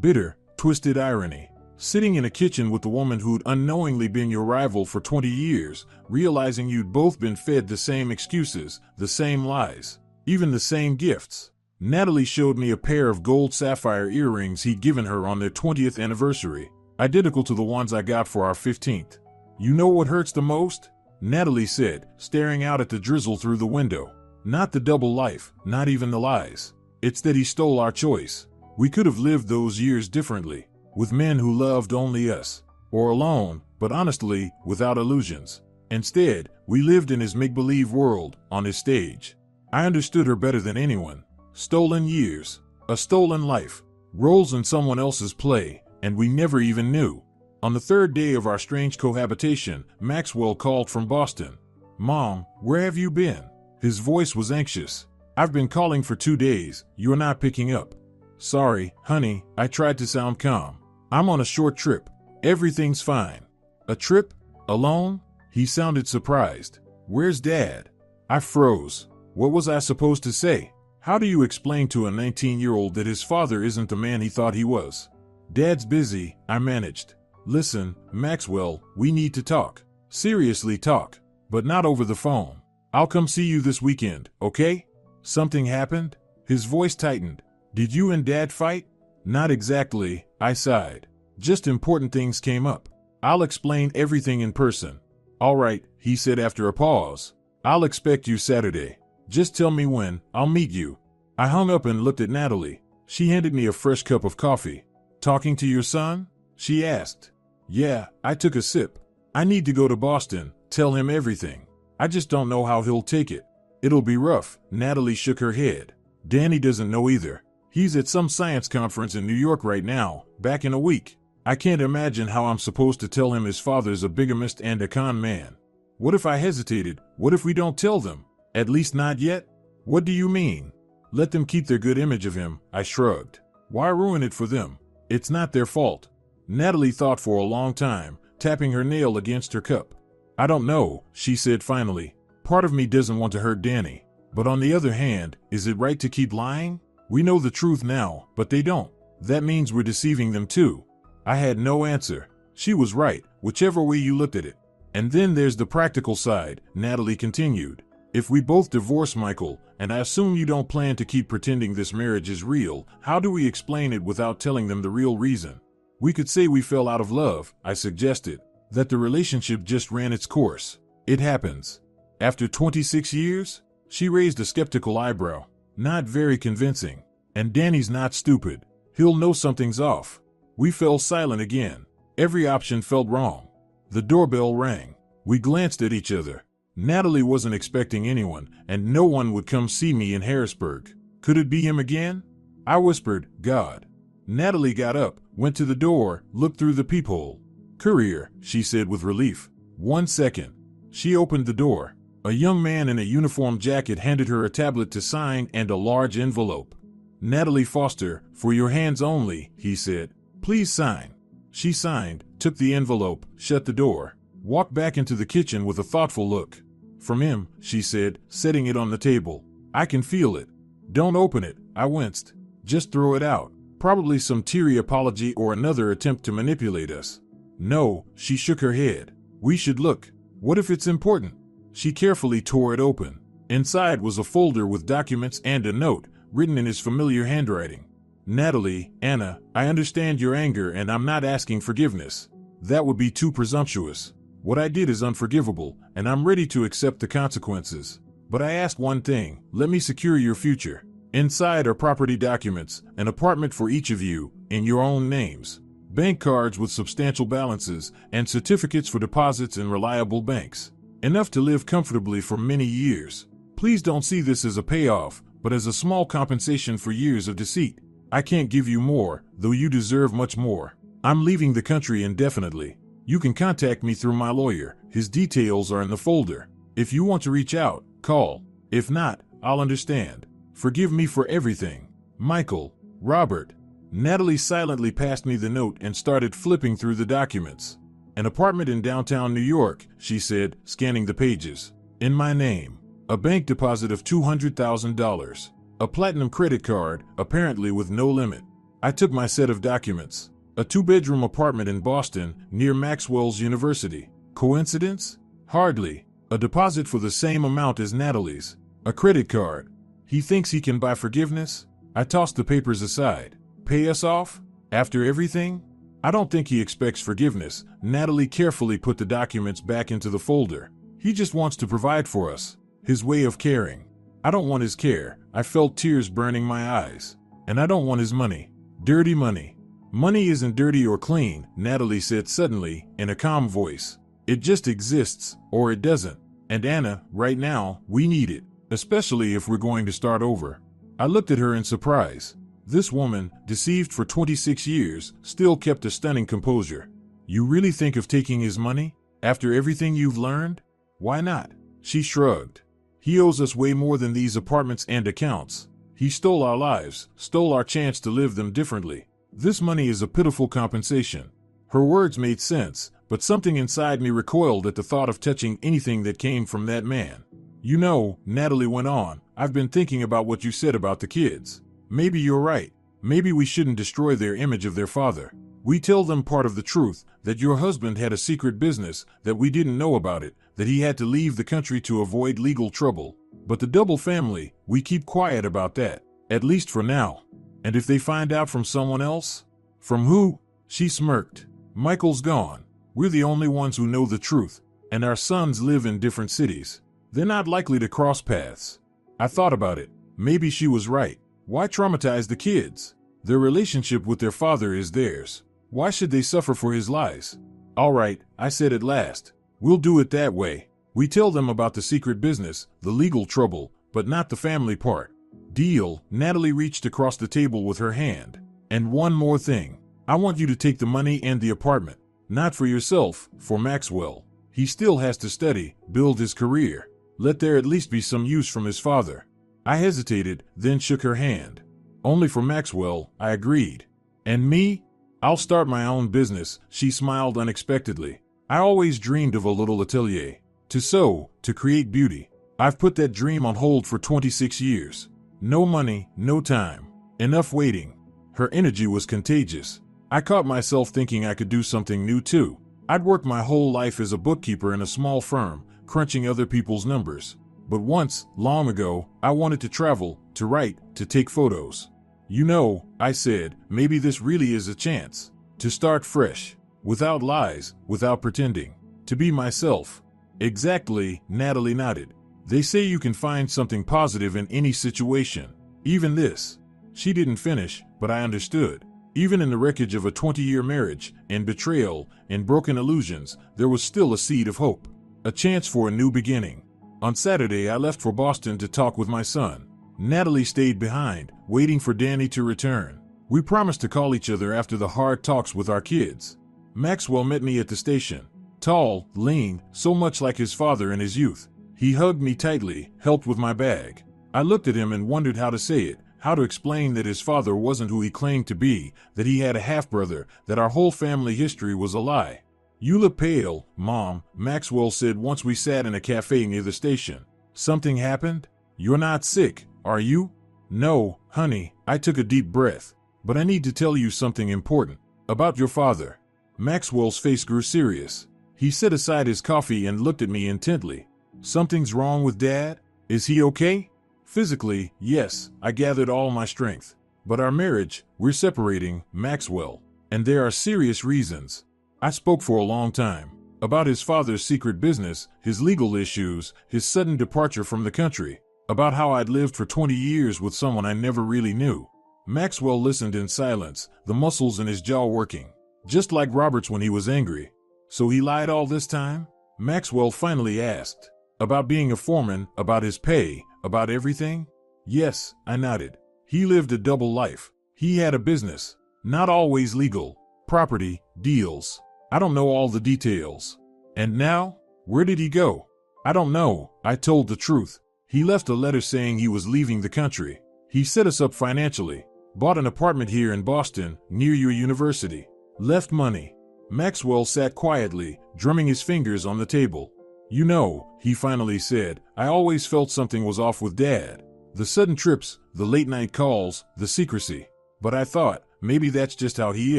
Bitter, twisted irony. Sitting in a kitchen with the woman who'd unknowingly been your rival for 20 years, realizing you'd both been fed the same excuses, the same lies, even the same gifts. Natalie showed me a pair of gold sapphire earrings he'd given her on their 20th anniversary, identical to the ones I got for our 15th. You know what hurts the most? Natalie said, staring out at the drizzle through the window. Not the double life, not even the lies. It's that he stole our choice. We could have lived those years differently, with men who loved only us, or alone, but honestly, without illusions. Instead, we lived in his make-believe world, on his stage. I understood her better than anyone. Stolen years, a stolen life, roles in someone else's play, and we never even knew. On the 3rd day of our strange cohabitation, Maxwell called from Boston. Mom, where have you been? His voice was anxious. I've been calling for 2 days. You're not picking up. Sorry, honey, I tried to sound calm. I'm on a short trip. Everything's fine. A trip? Alone? He sounded surprised. Where's Dad? I froze. What was I supposed to say? How do you explain to a 19-year-old that his father isn't the man he thought he was? Dad's busy, I managed. Listen, Maxwell, we need to talk. Seriously talk. But not over the phone. I'll come see you this weekend, okay? Something happened? His voice tightened. Did you and Dad fight? Not exactly, I sighed. Just important things came up. I'll explain everything in person. All right, he said after a pause. I'll expect you Saturday. Just tell me when, I'll meet you. I hung up and looked at Natalie. She handed me a fresh cup of coffee. Talking to your son? She asked. Yeah, I took a sip. I need to go to Boston, tell him everything. I just don't know how he'll take it. It'll be rough. Natalie shook her head. Danny doesn't know either. He's at some science conference in New York right now, back in a week. I can't imagine how I'm supposed to tell him his father's a bigamist and a con man. What if I hesitated? What if we don't tell them? At least not yet? What do you mean? Let them keep their good image of him, I shrugged. Why ruin it for them? It's not their fault. Natalie thought for a long time, tapping her nail against her cup. I don't know, she said finally. Part of me doesn't want to hurt Danny. But on the other hand, is it right to keep lying? We know the truth now, but they don't. That means we're deceiving them too. I had no answer. She was right, whichever way you looked at it. And then there's the practical side, Natalie continued. If we both divorce Michael, and I assume you don't plan to keep pretending this marriage is real, how do we explain it without telling them the real reason? We could say we fell out of love, I suggested. That the relationship just ran its course. It happens. After 26 years? She raised a skeptical eyebrow. Not very convincing. And Danny's not stupid. He'll know something's off. We fell silent again. Every option felt wrong. The doorbell rang. We glanced at each other. Natalie wasn't expecting anyone, and no one would come see me in Harrisburg. Could it be him again? I whispered, God. Natalie got up, went to the door, looked through the peephole. Courier, she said with relief. 1 second. She opened the door. A young man in a uniform jacket handed her a tablet to sign and a large envelope. Natalie Foster, for your hands only, he said. Please sign. She signed, took the envelope, shut the door, walked back into the kitchen with a thoughtful look. From him, she said, setting it on the table. I can feel it. Don't open it, I winced. Just throw it out. Probably some teary apology or another attempt to manipulate us. No, she shook her head. We should look. What if it's important? She carefully tore it open. Inside was a folder with documents and a note, written in his familiar handwriting. Natalie, Anna, I understand your anger and I'm not asking forgiveness. That would be too presumptuous. What I did is unforgivable, and I'm ready to accept the consequences. But I ask one thing, let me secure your future. Inside are property documents, an apartment for each of you, in your own names, bank cards with substantial balances, and certificates for deposits in reliable banks. Enough to live comfortably for many years. Please don't see this as a payoff, but as a small compensation for years of deceit. I can't give you more, though you deserve much more. I'm leaving the country indefinitely. You can contact me through my lawyer. His details are in the folder. If you want to reach out, call. If not, I'll understand. Forgive me for everything. Michael, Robert. Natalie silently passed me the note and started flipping through the documents. An apartment in downtown New York, she said, scanning the pages. In my name. A bank deposit of $200,000. A platinum credit card, apparently with no limit. I took my set of documents. A 2-bedroom apartment in Boston, near Maxwell's University. Coincidence? Hardly. A deposit for the same amount as Natalie's. A credit card. He thinks he can buy forgiveness? I tossed the papers aside. Pay us off? After everything? I don't think he expects forgiveness. Natalie carefully put the documents back into the folder. He just wants to provide for us. His way of caring. I don't want his care. I felt tears burning my eyes. And I don't want his money. Dirty money. Money isn't dirty or clean, Natalie said suddenly, in a calm voice. It just exists, or it doesn't. And Anna, right now, we need it, especially if we're going to start over. I looked at her in surprise. This woman, deceived for 26 years, still kept a stunning composure. You really think of taking his money? After everything you've learned? Why not? She shrugged. He owes us way more than these apartments and accounts. He stole our lives, stole our chance to live them differently. This money is a pitiful compensation." Her words made sense, but something inside me recoiled at the thought of touching anything that came from that man. "You know," Natalie went on, "I've been thinking about what you said about the kids. Maybe you're right. Maybe we shouldn't destroy their image of their father. We tell them part of the truth, that your husband had a secret business, that we didn't know about it, that he had to leave the country to avoid legal trouble. But the double family, we keep quiet about that, at least for now. And if they find out from someone else?" "From who?" She smirked. "Michael's gone. We're the only ones who know the truth, and our sons live in different cities. They're not likely to cross paths." I thought about it. Maybe she was right. Why traumatize the kids? Their relationship with their father is theirs. Why should they suffer for his lies? "All right," I said at last. "We'll do it that way. We tell them about the secret business, the legal trouble, but not the family part." "Deal." Natalie reached across the table with her hand. "And one more thing. I want you to take the money and the apartment. Not for yourself, for Maxwell. He still has to study, build his career. Let there at least be some use from his father." I hesitated, then shook her hand. "Only for Maxwell," I agreed. "And me? I'll start my own business." She smiled unexpectedly. "I always dreamed of a little atelier. To sew, to create beauty. I've put that dream on hold for 26 years. No money, no time. Enough waiting." Her energy was contagious. I caught myself thinking I could do something new too. I'd worked my whole life as a bookkeeper in a small firm, crunching other people's numbers. But once, long ago, I wanted to travel, to write, to take photos. "You know," I said, "maybe this really is a chance. To start fresh. Without lies, without pretending. To be myself." "Exactly," Natalie nodded. "They say you can find something positive in any situation. Even this." She didn't finish, but I understood. Even in the wreckage of a 20-year marriage, and betrayal, and broken illusions, there was still a seed of hope. A chance for a new beginning. On Saturday, I left for Boston to talk with my son. Natalie stayed behind, waiting for Danny to return. We promised to call each other after the hard talks with our kids. Maxwell met me at the station. Tall, lean, so much like his father in his youth. He hugged me tightly, helped with my bag. I looked at him and wondered how to say it. How to explain that his father wasn't who he claimed to be, that he had a half-brother, that our whole family history was a lie. "You look pale, Mom," Maxwell said once we sat in a cafe near the station. "Something happened? You're not sick, are you?" "No, honey," I took a deep breath. "But I need to tell you something important. About your father." Maxwell's face grew serious. He set aside his coffee and looked at me intently. "Something's wrong with Dad? Is he okay?" "Physically, yes," I gathered all my strength. "But our marriage, we're separating, Maxwell. And there are serious reasons." I spoke for a long time. About his father's secret business, his legal issues, his sudden departure from the country. About how I'd lived for 20 years with someone I never really knew. Maxwell listened in silence, the muscles in his jaw working. Just like Robert's when he was angry. "So he lied all this time?" Maxwell finally asked. "About being a foreman, about his pay, about everything?" "Yes," I nodded. "He lived a double life. He had a business. Not always legal. Property, deals. I don't know all the details." "And now? Where did he go?" "I don't know." I told the truth. "He left a letter saying he was leaving the country. He set us up financially. Bought an apartment here in Boston, near your university. Left money." Maxwell sat quietly, drumming his fingers on the table. "You know," he finally said, "I always felt something was off with Dad. The sudden trips, the late-night calls, the secrecy. But I thought, maybe that's just how he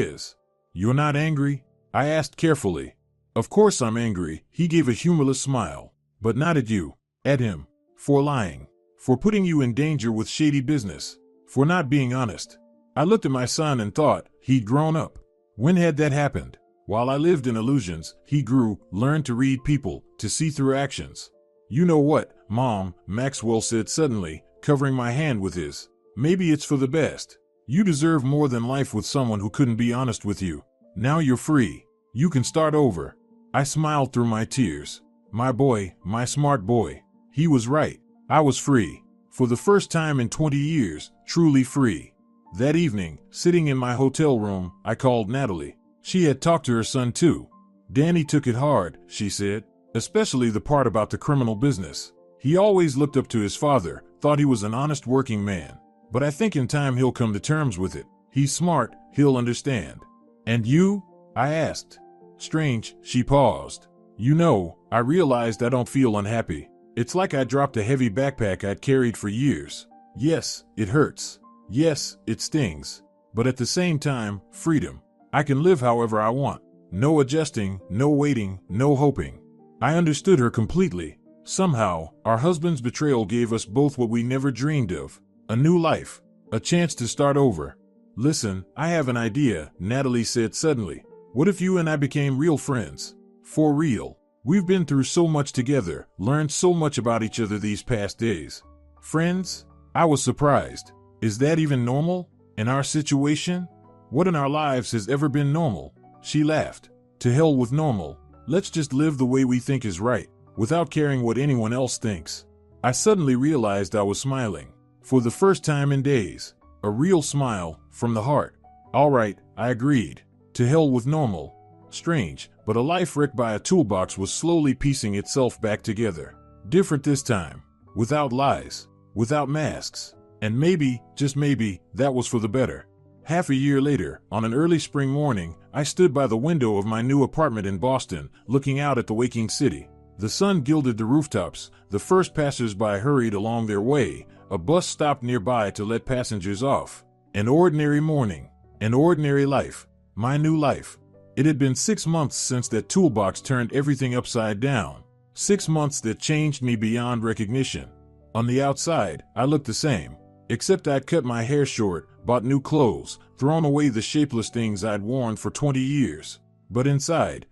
is." "You're not angry?" I asked carefully. "Of course I'm angry," he gave a humorless smile. "But not at you. At him. For lying. For putting you in danger with shady business. For not being honest." I looked at my son and thought, he'd grown up. When had that happened? While I lived in illusions, he grew, learned to read people, to see through actions. "You know what, Mom," Maxwell said suddenly, covering my hand with his. "Maybe it's for the best. You deserve more than life with someone who couldn't be honest with you. Now you're free. You can start over." I smiled through my tears. My boy, my smart boy. He was right. I was free. For the first time in 20 years, truly free. That evening, sitting in my hotel room, I called Natalie. She had talked to her son too. "Danny took it hard," she said, "especially the part about the criminal business. He always looked up to his father, thought he was an honest working man. But I think in time he'll come to terms with it. He's smart, he'll understand. And you? I asked. Strange, she paused. You know, I realized I don't feel unhappy. It's like I dropped a heavy backpack I'd carried for years. Yes, it hurts. Yes, it stings. But at the same time, freedom. I can live however I want. No adjusting, no waiting, no hoping. I understood her completely. Somehow, our husband's betrayal gave us both what we never dreamed of. A new life. A chance to start over. Listen, I have an idea, Natalie said suddenly. What if you and I became real friends? For real. We've been through so much together, learned so much about each other these past days. Friends? I was surprised. Is that even normal? In our situation? What in our lives has ever been normal? She laughed. To hell with normal. Let's just live the way we think is right, without caring what anyone else thinks. I suddenly realized I was smiling. For the first time in days. A real smile, from the heart. All right, I agreed. To hell with normal. Strange, but a life wrecked by a toolbox was slowly piecing itself back together. Different this time. Without lies. Without masks. And maybe, just maybe, that was for the better. Half a year later, on an early spring morning, I stood by the window of my new apartment in Boston, looking out at the waking city. The sun gilded the rooftops, the first passers-by hurried along their way, a bus stopped nearby to let passengers off. An ordinary morning. An ordinary life. My new life. It had been 6 months since that toolbox turned everything upside down. 6 months that changed me beyond recognition. On the outside, I looked the same. Except I'd cut my hair short, bought new clothes, thrown away the shapeless things I'd worn for 20 years. But inside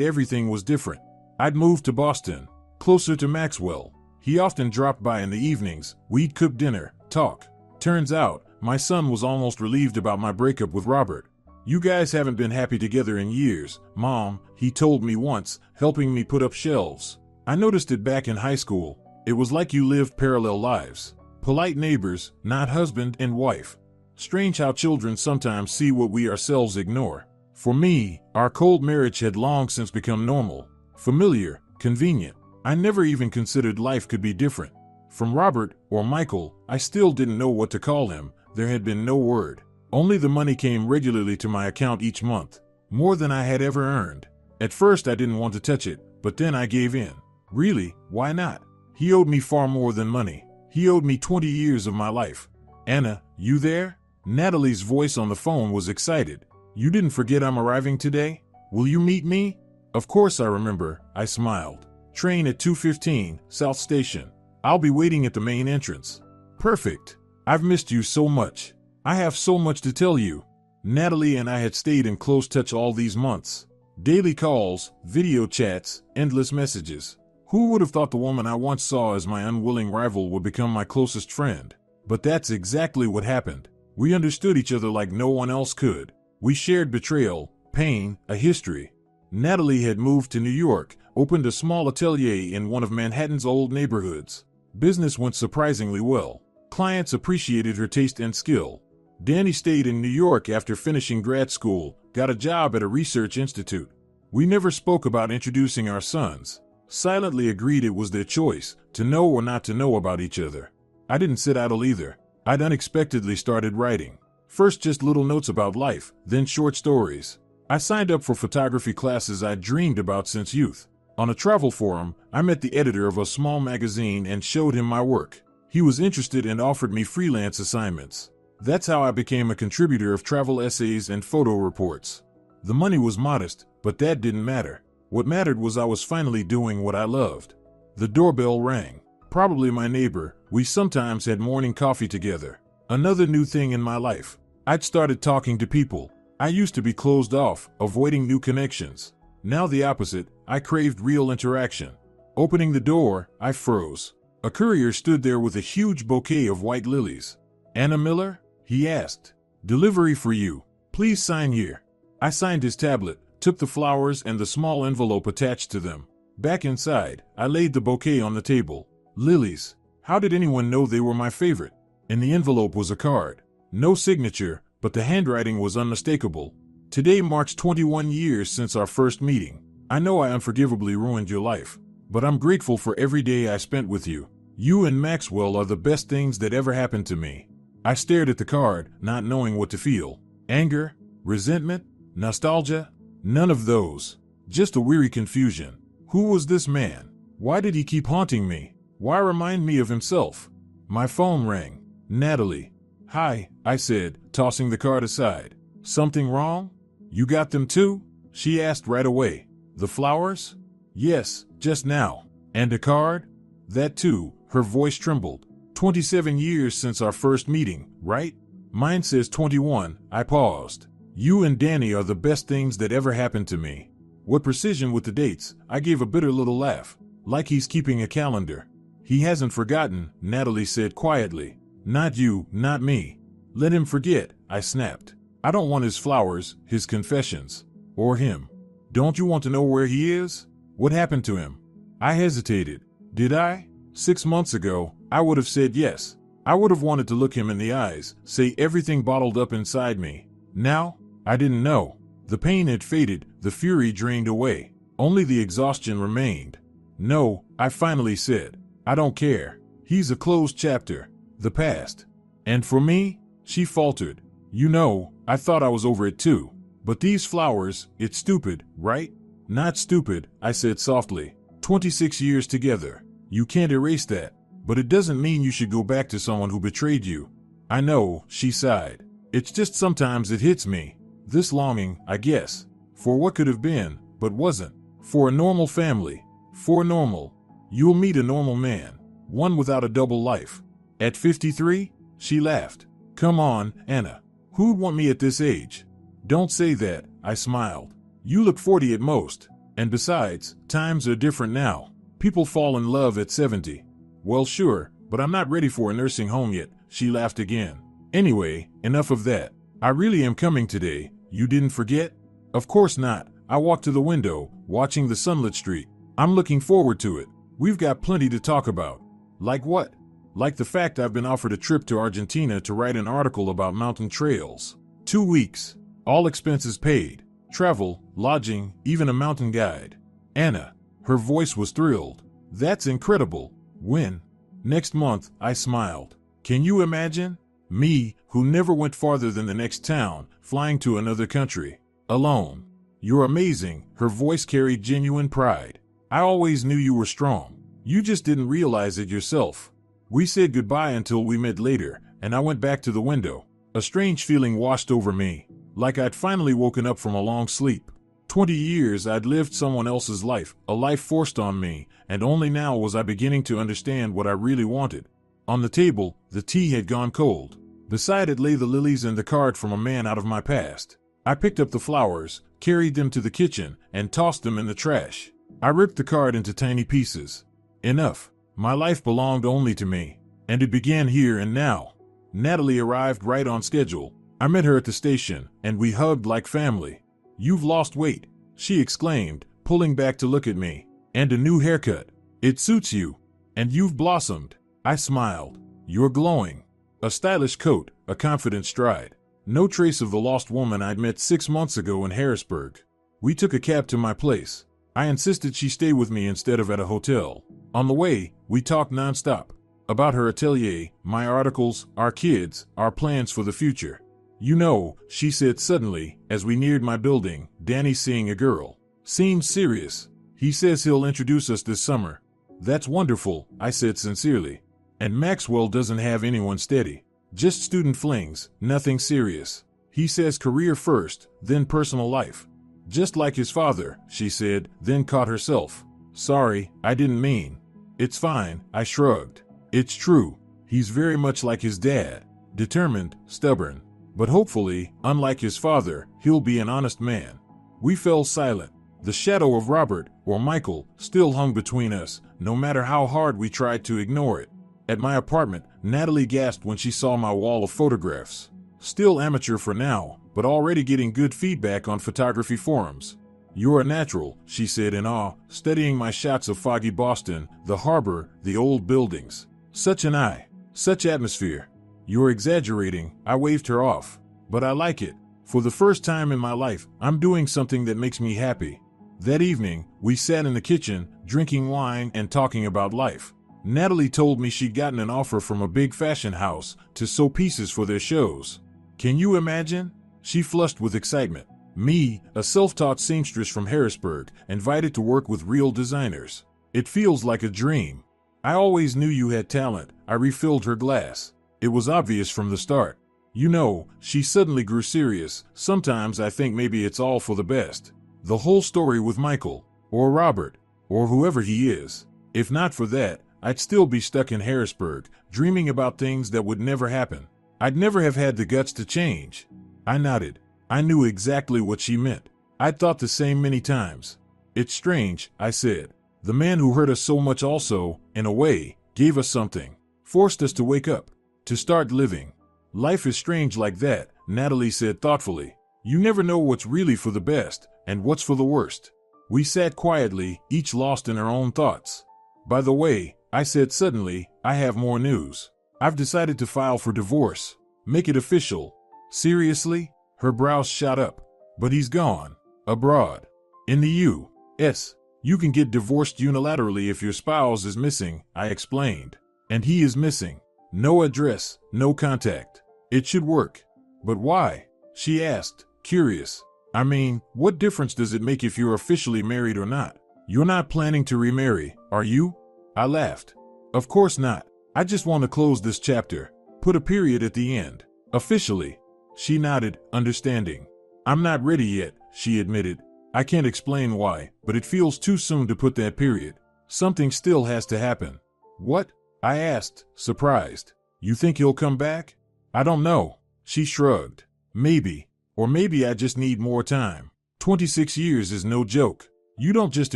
everything was different. I'd moved to Boston, closer to Maxwell. He often dropped by in the evenings, we'd cook dinner, talk. Turns out, my son was almost relieved about my breakup with Robert. You guys haven't been happy together in years, Mom, he told me once, helping me put up shelves. I noticed it back in high school. It was like you lived parallel lives. Polite neighbors, not husband and wife. Strange how children sometimes see what we ourselves ignore. For me, our cold marriage had long since become normal. Familiar, convenient. I never even considered life could be different. From Robert, or Michael, I still didn't know what to call him. There had been no word. Only the money came regularly to my account each month. More than I had ever earned. At first I didn't want to touch it, but then I gave in. Really, why not? He owed me far more than money. He owed me 20 years of my life. Anna, you there? Natalie's voice on the phone was excited. You didn't forget I'm arriving today? Will you meet me? Of course I remember, I smiled. Train at 2:15, South Station. I'll be waiting at the main entrance. Perfect. I've missed you so much. I have so much to tell you. Natalie and I had stayed in close touch all these months. Daily calls, video chats, endless messages. Who would have thought the woman I once saw as my unwilling rival would become my closest friend? But that's exactly what happened. We understood each other like no one else could. We shared betrayal, pain, a history. Natalie had moved to New York, opened a small atelier in one of Manhattan's old neighborhoods. Business went surprisingly well. Clients appreciated her taste and skill. Danny stayed in New York after finishing grad school, got a job at a research institute. We never spoke about introducing our sons. Silently agreed it was their choice, to know or not to know about each other. I didn't sit idle either. I'd unexpectedly started writing. First just little notes about life, then short stories. I signed up for photography classes I'd dreamed about since youth. On a travel forum, I met the editor of a small magazine and showed him my work. He was interested and offered me freelance assignments. That's how I became a contributor of travel essays and photo reports. The money was modest, but that didn't matter. What mattered was I was finally doing what I loved. The doorbell rang. Probably my neighbor. We sometimes had morning coffee together. Another new thing in my life. I'd started talking to people. I used to be closed off, avoiding new connections. Now the opposite, I craved real interaction. Opening the door, I froze. A courier stood there with a huge bouquet of white lilies. Anna Miller? He asked. Delivery for you. Please sign here. I signed his tablet, took the flowers and the small envelope attached to them. Back inside, I laid the bouquet on the table. Lilies. How did anyone know they were my favorite? In the envelope was a card. No signature, but the handwriting was unmistakable. Today marks 21 years since our first meeting. I know I unforgivably ruined your life. but I'm grateful for every day I spent with you. You and Maxwell are the best things that ever happened to me. I stared at the card, not knowing what to feel. Anger? Resentment? Nostalgia? None of those. Just a weary confusion. Who was this man? Why did he keep haunting me? Why remind me of himself? My phone rang. Natalie. Hi, I said, tossing the card aside. Something wrong? You got them too? She asked right away. The flowers? Yes, just now. And a card? That too. Her voice trembled. 27 years since our first meeting, right? Mine says 21. I paused. You and Danny are the best things that ever happened to me. What precision with the dates. I gave a bitter little laugh. Like he's keeping a calendar. He hasn't forgotten, Natalie said quietly. Not you, not me. Let him forget, I snapped. I don't want his flowers, his confessions. Or him. Don't you want to know where he is? What happened to him? I hesitated. Did I? 6 months ago, I would have said yes. I would have wanted to look him in the eyes, say everything bottled up inside me. Now, I didn't know. The pain had faded, the fury drained away. Only the exhaustion remained. No, I finally said. I don't care. He's a closed chapter. The past. And for me? She faltered. You know, I thought I was over it too. But these flowers, it's stupid, right? Not stupid, I said softly. 26 years together. You can't erase that. But it doesn't mean you should go back to someone who betrayed you. I know, she sighed. It's just sometimes it hits me. This longing, I guess. For what could have been, but wasn't. For a normal family. For normal. You'll meet a normal man. One without a double life. At 53? She laughed. Come on, Anna. Who'd want me at this age? Don't say that, I smiled. You look 40 at most. And besides, times are different now. People fall in love at 70. Well, sure, but I'm not ready for a nursing home yet, she laughed again. Anyway, enough of that. I really am coming today. You didn't forget? Of course not. I walked to the window, watching the sunlit street. I'm looking forward to it. We've got plenty to talk about. Like what? Like the fact I've been offered a trip to Argentina to write an article about mountain trails. 2 weeks. All expenses paid. Travel, lodging, even a mountain guide. Anna. Her voice was thrilled. That's incredible. When? Next month, I smiled. Can you imagine? Me, who never went farther than the next town, flying to another country. Alone. You're amazing, her voice carried genuine pride. I always knew you were strong. You just didn't realize it yourself. We said goodbye until we met later, and I went back to the window. A strange feeling washed over me, like I'd finally woken up from a long sleep. 20 years I'd lived someone else's life, a life forced on me, and only now was I beginning to understand what I really wanted. On the table, the tea had gone cold. Beside it lay the lilies and the card from a man out of my past. I picked up the flowers, carried them to the kitchen, and tossed them in the trash. I ripped the card into tiny pieces. Enough. My life belonged only to me. And it began here and now. Natalie arrived right on schedule. I met her at the station, and we hugged like family. You've lost weight, she exclaimed, pulling back to look at me. And a new haircut. It suits you. And you've blossomed. I smiled. You're glowing. A stylish coat, a confident stride. No trace of the lost woman I'd met 6 months ago in Harrisburg. We took a cab to my place. I insisted she stay with me instead of at a hotel. On the way, we talked nonstop. About her atelier, my articles, our kids, our plans for the future. You know, she said suddenly, as we neared my building, Danny's seeing a girl. Seems serious. He says he'll introduce us this summer. That's wonderful, I said sincerely. And Maxwell doesn't have anyone steady. Just student flings, nothing serious. He says career first, then personal life. Just like his father, she said, then caught herself. Sorry, I didn't mean. It's fine, I shrugged. It's true. He's very much like his dad. Determined, stubborn. But hopefully, unlike his father, he'll be an honest man. We fell silent. The shadow of Robert, or Michael, still hung between us, no matter how hard we tried to ignore it. At my apartment, Natalie gasped when she saw my wall of photographs. Still amateur for now, but already getting good feedback on photography forums. You're a natural, she said in awe, studying my shots of foggy Boston, the harbor, the old buildings. Such an eye. Such atmosphere. You're exaggerating, I waved her off. But I like it. For the first time in my life, I'm doing something that makes me happy. That evening, we sat in the kitchen, drinking wine and talking about life. Natalie told me she'd gotten an offer from a big fashion house to sew pieces for their shows. Can you imagine? She flushed with excitement. Me, a self-taught seamstress from Harrisburg, invited to work with real designers. It feels like a dream. I always knew you had talent. I refilled her glass. It was obvious from the start. You know, she suddenly grew serious. Sometimes I think maybe it's all for the best. The whole story with Michael, or Robert, or whoever he is. If not for that, I'd still be stuck in Harrisburg, dreaming about things that would never happen. I'd never have had the guts to change. I nodded. I knew exactly what she meant. I'd thought the same many times. It's strange, I said. The man who hurt us so much also, in a way, gave us something. Forced us to wake up. To start living. Life is strange like that, Natalie said thoughtfully. You never know what's really for the best, and what's for the worst. We sat quietly, each lost in our own thoughts. By the way, I said suddenly, I have more news. I've decided to file for divorce. Make it official. Seriously? Her brows shot up. But he's gone. Abroad. In the U.S. You can get divorced unilaterally if your spouse is missing, I explained. And he is missing. No address, no contact. It should work. But why? She asked, curious. I mean, what difference does it make if you're officially married or not? You're not planning to remarry, are you? I laughed. Of course not. I just want to close this chapter. Put a period at the end. Officially. She nodded, understanding. I'm not ready yet, she admitted. I can't explain why, but it feels too soon to put that period. Something still has to happen. What? I asked, surprised. You think he'll come back? I don't know. She shrugged. Maybe. Or maybe I just need more time. 26 years is no joke. You don't just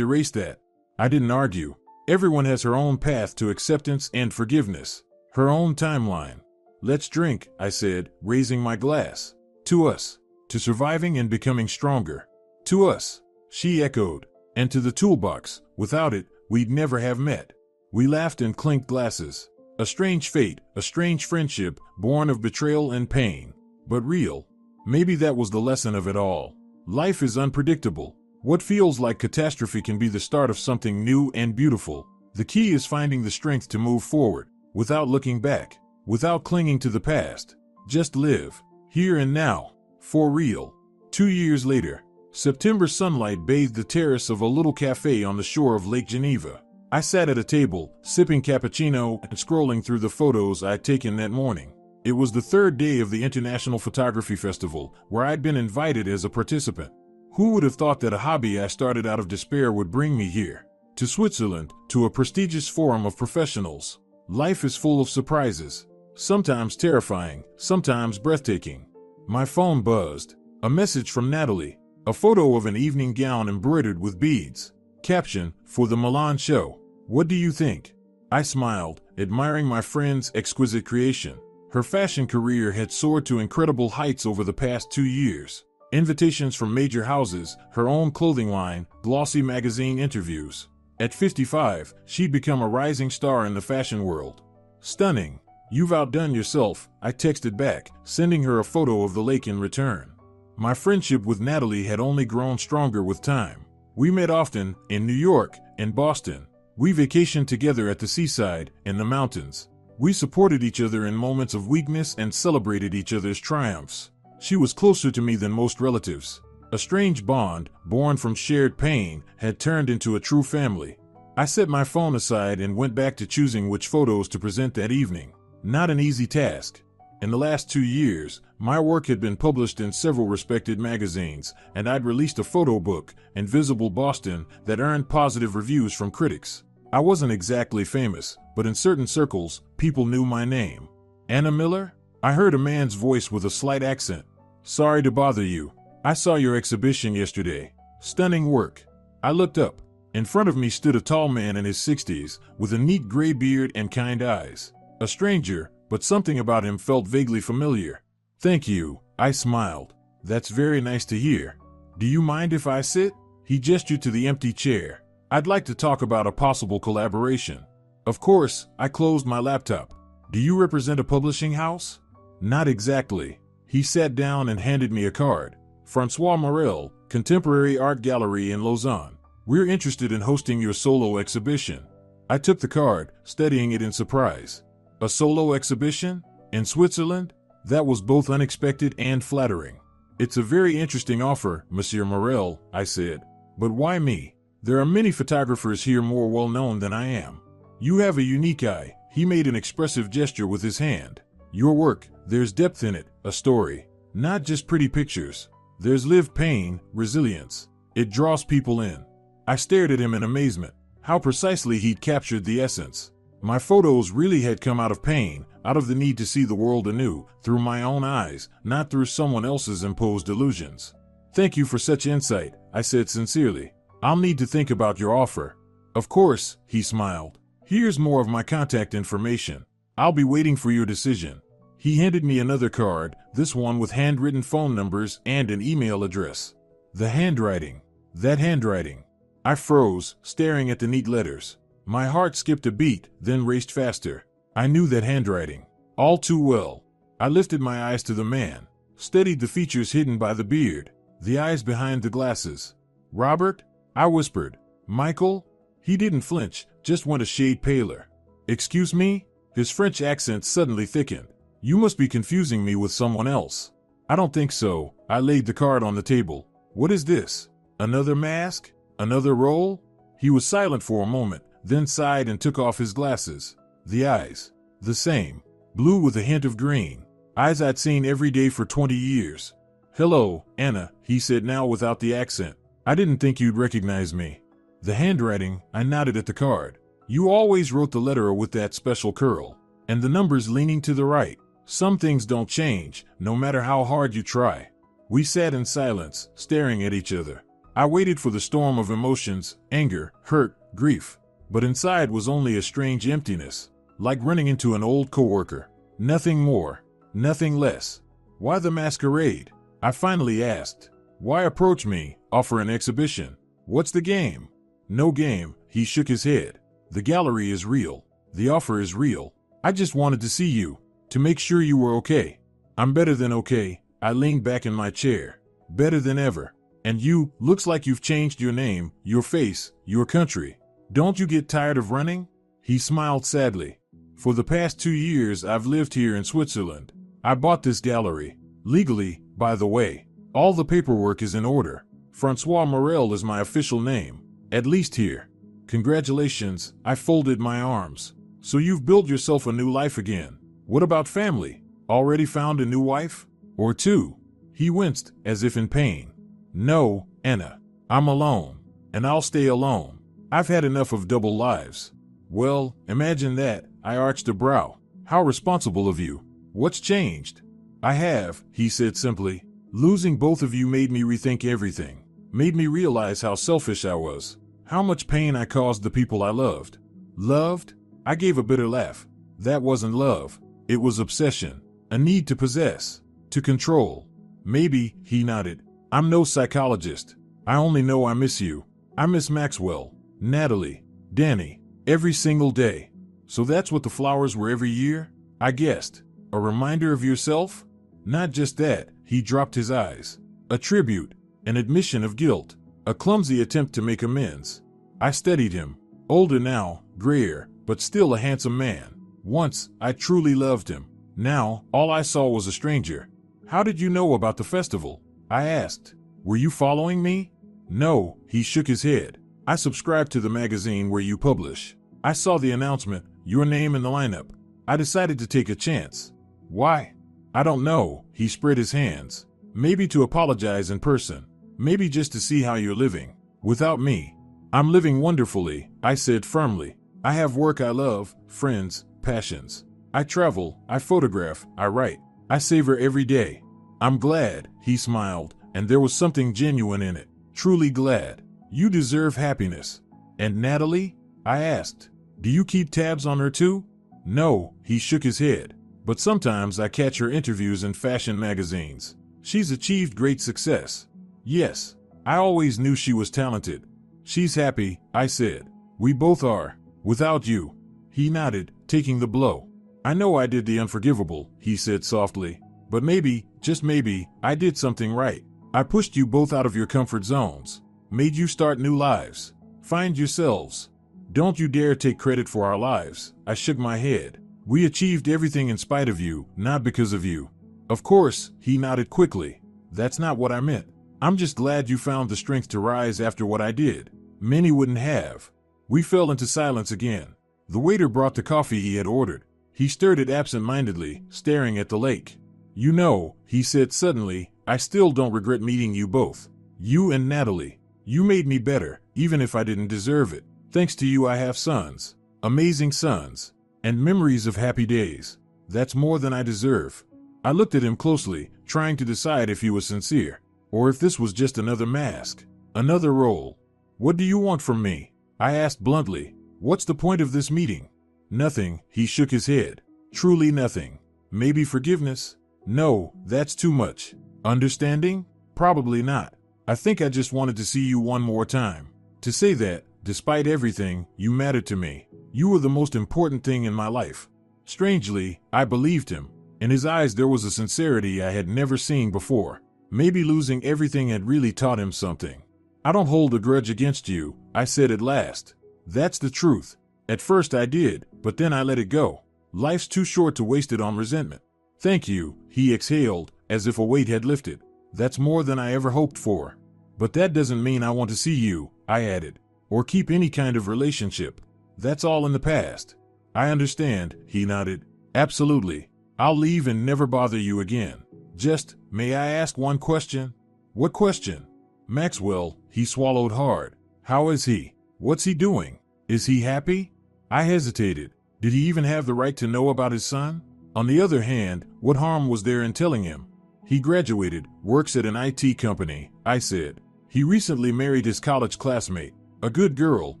erase that. I didn't argue. Everyone has her own path to acceptance and forgiveness. Her own timeline. Let's drink, I said, raising my glass. To us. To surviving and becoming stronger. To us. She echoed. And to the toolbox. Without it, we'd never have met. We laughed and clinked glasses. A strange fate, a strange friendship, born of betrayal and pain. But real. Maybe that was the lesson of it all. Life is unpredictable. What feels like catastrophe can be the start of something new and beautiful. The key is finding the strength to move forward, without looking back, without clinging to the past. Just live, here and now, for real. 2 years later, September sunlight bathed the terrace of a little cafe on the shore of Lake Geneva. I sat at a table, sipping cappuccino and scrolling through the photos I'd taken that morning. It was the third day of the International Photography Festival, where I'd been invited as a participant. Who would have thought that a hobby I started out of despair would bring me here? To Switzerland, to a prestigious forum of professionals. Life is full of surprises. Sometimes terrifying, sometimes breathtaking. My phone buzzed. A message from Natalie. A photo of an evening gown embroidered with beads. Caption, for the Milan show. What do you think? I smiled, admiring my friend's exquisite creation. Her fashion career had soared to incredible heights over the past 2 years. Invitations from major houses, her own clothing line, glossy magazine interviews. At 55, she'd become a rising star in the fashion world. Stunning. You've outdone yourself, I texted back, sending her a photo of the lake in return. My friendship with Natalie had only grown stronger with time. We met often, in New York, and Boston. We vacationed together at the seaside, in the mountains. We supported each other in moments of weakness and celebrated each other's triumphs. She was closer to me than most relatives. A strange bond, born from shared pain, had turned into a true family. I set my phone aside and went back to choosing which photos to present that evening. Not an easy task. In the last 2 years, my work had been published in several respected magazines, and I'd released a photo book, Invisible Boston, that earned positive reviews from critics. I wasn't exactly famous, but in certain circles, people knew my name. Anna Miller? I heard a man's voice with a slight accent. Sorry to bother you. I saw your exhibition yesterday. Stunning work. I looked up. In front of me stood a tall man in his 60s, with a neat gray beard and kind eyes. A stranger, but something about him felt vaguely familiar. Thank you, I smiled. That's very nice to hear. Do you mind if I sit? He gestured to the empty chair. I'd like to talk about a possible collaboration. Of course, I closed my laptop. Do you represent a publishing house? Not exactly. He sat down and handed me a card. François Morel, Contemporary Art Gallery in Lausanne. We're interested in hosting your solo exhibition. I took the card, studying it in surprise. A solo exhibition? In Switzerland? That was both unexpected and flattering. It's a very interesting offer, Monsieur Morel, I said. But why me? There are many photographers here more well known than I am. You have a unique eye. He made an expressive gesture with his hand. Your work, there's depth in it, a story. Not just pretty pictures. There's lived pain, resilience. It draws people in. I stared at him in amazement. How precisely he'd captured the essence. My photos really had come out of pain, out of the need to see the world anew, through my own eyes, not through someone else's imposed illusions. Thank you for such insight, I said sincerely. I'll need to think about your offer. Of course, he smiled. Here's more of my contact information. I'll be waiting for your decision. He handed me another card, this one with handwritten phone numbers and an email address. The handwriting. That handwriting. I froze, staring at the neat letters. My heart skipped a beat, then raced faster. I knew that handwriting. All too well. I lifted my eyes to the man, studied the features hidden by the beard, the eyes behind the glasses. Robert? I whispered. Michael? He didn't flinch, just went a shade paler. Excuse me? His French accent suddenly thickened. You must be confusing me with someone else. I don't think so. I laid the card on the table. What is this? Another mask? Another role? He was silent for a moment, then sighed and took off his glasses. The eyes. The same. Blue with a hint of green. Eyes I'd seen every day for 20 years. Hello, Anna, he said now without the accent. I didn't think you'd recognize me. The handwriting, I nodded at the card. You always wrote the letter with that special curl. And the numbers leaning to the right. Some things don't change, no matter how hard you try. We sat in silence, staring at each other. I waited for the storm of emotions, anger, hurt, grief. But inside was only a strange emptiness, like running into an old coworker. Nothing more, nothing less. Why the masquerade? I finally asked. Why approach me, offer an exhibition? What's the game? No game, he shook his head. The gallery is real. The offer is real. I just wanted to see you, to make sure you were okay. I'm better than okay. I leaned back in my chair. Better than ever. And you, looks like you've changed your name, your face, your country. Don't you get tired of running? He smiled sadly. For the past 2 years I've lived here in Switzerland. I bought this gallery. Legally, by the way. All the paperwork is in order. Francois Morel is my official name. At least here. Congratulations, I folded my arms. So you've built yourself a new life again. What about family? Already found a new wife? Or two? He winced, as if in pain. No, Anna. I'm alone. And I'll stay alone. I've had enough of double lives. Well, imagine that, I arched a brow. How responsible of you. What's changed? I have, he said simply. Losing both of you made me rethink everything. Made me realize how selfish I was. How much pain I caused the people I loved. Loved? I gave a bitter laugh. That wasn't love. It was obsession. A need to possess. To control. Maybe, he nodded. I'm no psychologist. I only know I miss you. I miss Maxwell, Natalie, Danny, every single day. So that's what the flowers were every year? I guessed. A reminder of yourself? Not just that, he dropped his eyes. A tribute, an admission of guilt, a clumsy attempt to make amends. I studied him. Older now, grayer, but still a handsome man. Once, I truly loved him. Now, all I saw was a stranger. How did you know about the festival? I asked. Were you following me? No, he shook his head. I subscribed to the magazine where you publish. I saw the announcement, your name in the lineup. I decided to take a chance. Why? I don't know, he spread his hands. Maybe to apologize in person. Maybe just to see how you're living. Without me. I'm living wonderfully, I said firmly. I have work I love, friends, passions. I travel, I photograph, I write. I savor every day. I'm glad, he smiled, and there was something genuine in it. Truly glad. You deserve happiness. And Natalie? I asked. Do you keep tabs on her too? No, he shook his head. But sometimes I catch her interviews in fashion magazines. She's achieved great success. Yes, I always knew she was talented. She's happy, I said. We both are. Without you. He nodded, taking the blow. I know I did the unforgivable, he said softly. But maybe, just maybe, I did something right. I pushed you both out of your comfort zones. Made you start new lives. Find yourselves. Don't you dare take credit for our lives. I shook my head. We achieved everything in spite of you, not because of you. Of course, he nodded quickly. That's not what I meant. I'm just glad you found the strength to rise after what I did. Many wouldn't have. We fell into silence again. The waiter brought the coffee he had ordered. He stirred it absent-mindedly, staring at the lake. You know, he said suddenly, I still don't regret meeting you both. You and Natalie. You made me better, even if I didn't deserve it. Thanks to you I have sons. Amazing sons. And memories of happy days. That's more than I deserve. I looked at him closely, trying to decide if he was sincere, or if this was just another mask, another role. What do you want from me? I asked bluntly. What's the point of this meeting? Nothing, he shook his head. Truly nothing. Maybe forgiveness? No, that's too much. Understanding? Probably not. I think I just wanted to see you one more time. To say that, despite everything, you mattered to me. You were the most important thing in my life. Strangely, I believed him. In his eyes there was a sincerity I had never seen before. Maybe losing everything had really taught him something. I don't hold a grudge against you, I said at last. That's the truth. At first I did, but then I let it go. Life's too short to waste it on resentment. Thank you, he exhaled, as if a weight had lifted. That's more than I ever hoped for. But that doesn't mean I want to see you, I added, or keep any kind of relationship. That's all in the past. I understand, he nodded. Absolutely. I'll leave and never bother you again. Just, may I ask one question? What question? Maxwell, he swallowed hard. How is he? What's he doing? Is he happy? I hesitated. Did he even have the right to know about his son? On the other hand, what harm was there in telling him? He graduated, works at an IT company, I said. He recently married his college classmate. A good girl,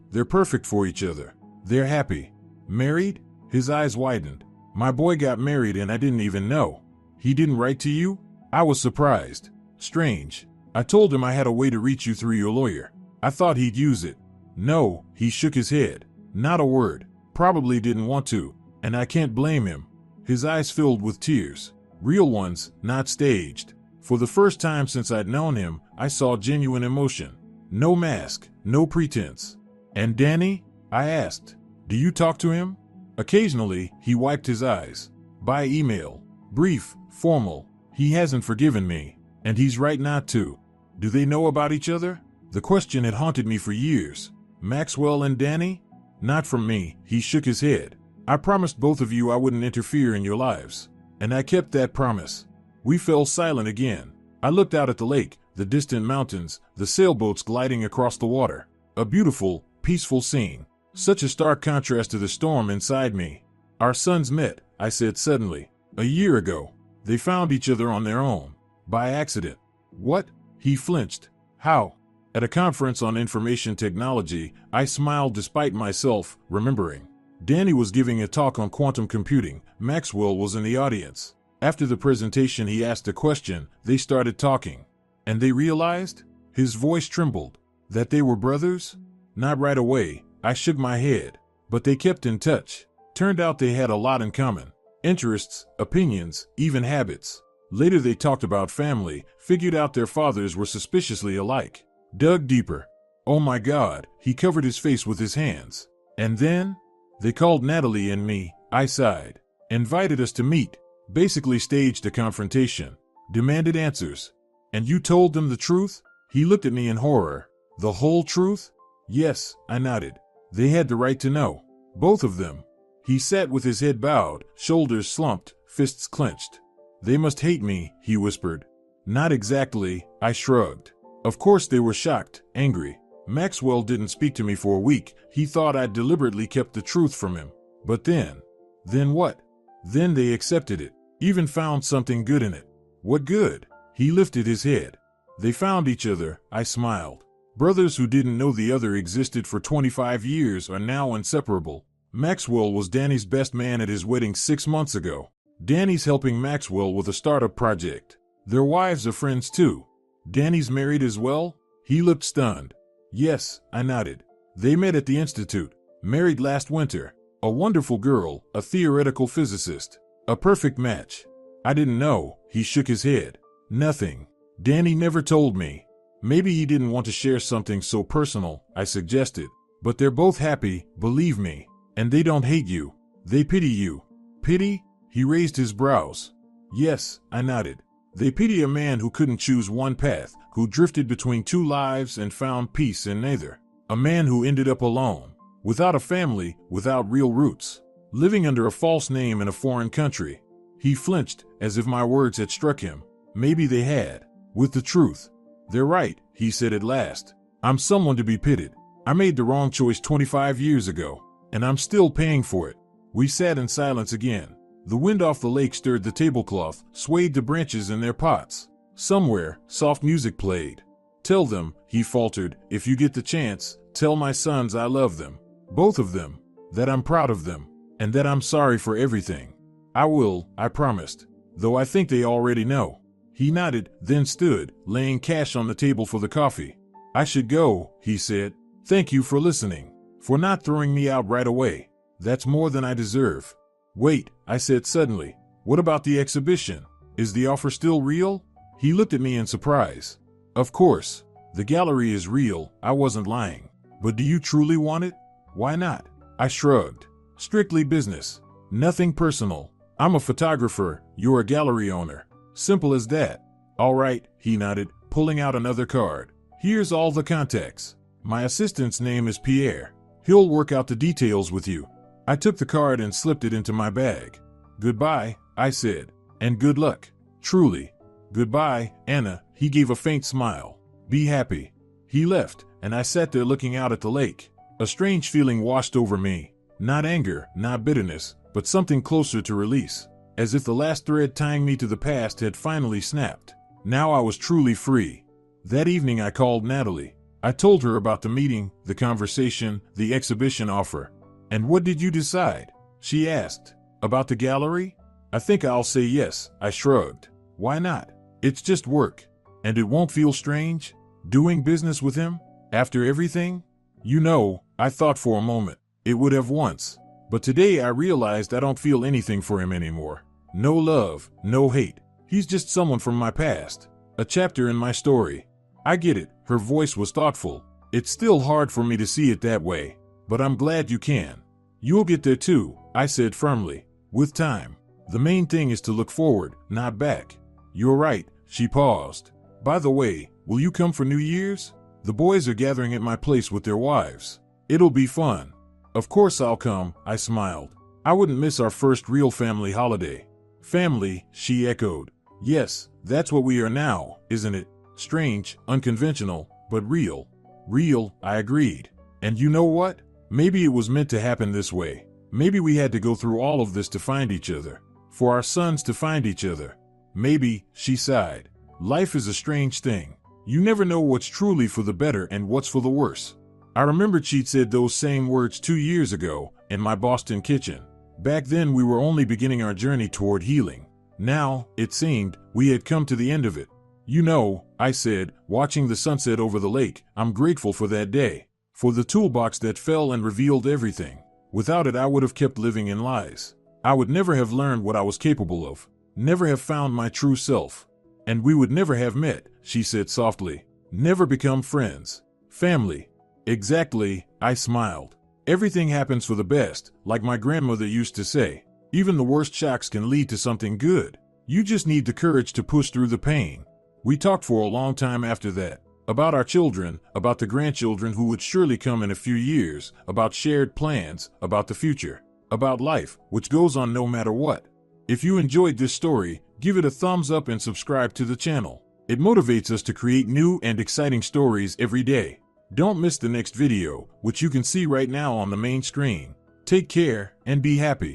they're perfect for each other. They're happy. Married? His eyes widened. My boy got married and I didn't even know. He didn't write to you? I was surprised. Strange. I told him I had a way to reach you through your lawyer. I thought he'd use it. No, he shook his head. Not a word. Probably didn't want to, and I can't blame him. His eyes filled with tears. Real ones, not staged. For the first time since I'd known him, I saw genuine emotion. No mask, no pretense. And Danny? I asked. Do you talk to him? Occasionally, he wiped his eyes. By email. Brief, formal. He hasn't forgiven me, and he's right not to. Do they know about each other? The question had haunted me for years. Maxwell and Danny? Not from me, he shook his head. I promised both of you I wouldn't interfere in your lives. And I kept that promise. We fell silent again. I looked out at the lake, the distant mountains, the sailboats gliding across the water. A beautiful, peaceful scene. Such a stark contrast to the storm inside me. Our sons met, I said suddenly. A year ago. They found each other on their own. By accident. What? He flinched. How? At a conference on information technology, I smiled despite myself, remembering. Danny was giving a talk on quantum computing. Maxwell was in the audience. After the presentation he asked a question, they started talking. And they realized? His voice trembled. That they were brothers? Not right away, I shook my head. But they kept in touch. Turned out they had a lot in common. Interests, opinions, even habits. Later they talked about family, figured out their fathers were suspiciously alike. Dug deeper. Oh my God, he covered his face with his hands. And then? They called Natalie and me, I sighed. Invited us to meet. Basically staged a confrontation. Demanded answers. And you told them the truth? He looked at me in horror. The whole truth? Yes, I nodded. They had the right to know. Both of them. He sat with his head bowed, shoulders slumped, fists clenched. They must hate me, he whispered. Not exactly, I shrugged. Of course they were shocked, angry. Maxwell didn't speak to me for a week. He thought I'd deliberately kept the truth from him. But then what? Then they accepted it, even found something good in it. What good? He lifted his head. They found each other, I smiled. Brothers who didn't know the other existed for 25 years are now inseparable. Maxwell was Danny's best man at his wedding 6 months ago. Danny's helping Maxwell with a startup project. Their wives are friends too. Danny's married as well? He looked stunned. Yes, I nodded. They met at the institute. Married last winter. A wonderful girl, a theoretical physicist. A perfect match. I didn't know, he shook his head. Nothing. Danny never told me. Maybe he didn't want to share something so personal, I suggested. But they're both happy, believe me. And they don't hate you. They pity you. Pity? He raised his brows. Yes, I nodded. They pity a man who couldn't choose one path, who drifted between two lives and found peace in neither. A man who ended up alone, without a family, without real roots, living under a false name in a foreign country. He flinched, as if my words had struck him. Maybe they had. With the truth. They're right, he said at last. I'm someone to be pitied. I made the wrong choice 25 years ago, and I'm still paying for it. We sat in silence again. The wind off the lake stirred the tablecloth, swayed the branches in their pots. Somewhere, soft music played. Tell them, he faltered, if you get the chance, tell my sons I love them. Both of them. That I'm proud of them. And that I'm sorry for everything. I will, I promised. Though I think they already know. He nodded, then stood, laying cash on the table for the coffee. I should go, he said. Thank you for listening. For not throwing me out right away. That's more than I deserve. Wait, I said suddenly. What about the exhibition? Is the offer still real? He looked at me in surprise. Of course. The gallery is real, I wasn't lying. But do you truly want it? Why not? I shrugged. Strictly business. Nothing personal. I'm a photographer, you're a gallery owner. Simple as that. All right, he nodded, pulling out another card. Here's all the contacts. My assistant's name is Pierre. He'll work out the details with you. I took the card and slipped it into my bag. Goodbye, I said. And good luck. Truly. Goodbye, Anna, he gave a faint smile. Be happy. He left, and I sat there looking out at the lake. A strange feeling washed over me. Not anger, not bitterness, but something closer to release. As if the last thread tying me to the past had finally snapped. Now I was truly free. That evening I called Natalie. I told her about the meeting, the conversation, the exhibition offer. And what did you decide? She asked. About the gallery? I think I'll say yes, I shrugged. Why not? It's just work. And it won't feel strange? Doing business with him? After everything? You know, I thought for a moment, it would have once. But today I realized I don't feel anything for him anymore. No love, no hate. He's just someone from my past. A chapter in my story. I get it, her voice was thoughtful. It's still hard for me to see it that way. But I'm glad you can. You'll get there too, I said firmly. With time. The main thing is to look forward, not back. You're right, she paused. By the way, will you come for New Year's? The boys are gathering at my place with their wives. It'll be fun. Of course I'll come, I smiled. I wouldn't miss our first real family holiday. Family, she echoed. Yes, that's what we are now, isn't it? Strange, unconventional, but real. Real, I agreed. And you know what? Maybe it was meant to happen this way. Maybe we had to go through all of this to find each other. For our sons to find each other. Maybe, she sighed. Life is a strange thing. You never know what's truly for the better and what's for the worse. I remembered she'd said those same words 2 years ago, in my Boston kitchen. Back then we were only beginning our journey toward healing. Now, it seemed, we had come to the end of it. You know, I said, watching the sunset over the lake, I'm grateful for that day. For the toolbox that fell and revealed everything. Without it I would have kept living in lies. I would never have learned what I was capable of. Never have found my true self. And we would never have met, she said softly. Never become friends. Family. Exactly, I smiled. Everything happens for the best, like my grandmother used to say. Even the worst shocks can lead to something good. You just need the courage to push through the pain. We talked for a long time after that. About our children, about the grandchildren who would surely come in a few years, about shared plans, about the future, about life, which goes on no matter what. If you enjoyed this story, give it a thumbs up and subscribe to the channel. It motivates us to create new and exciting stories every day. Don't miss the next video, which you can see right now on the main screen. Take care and be happy.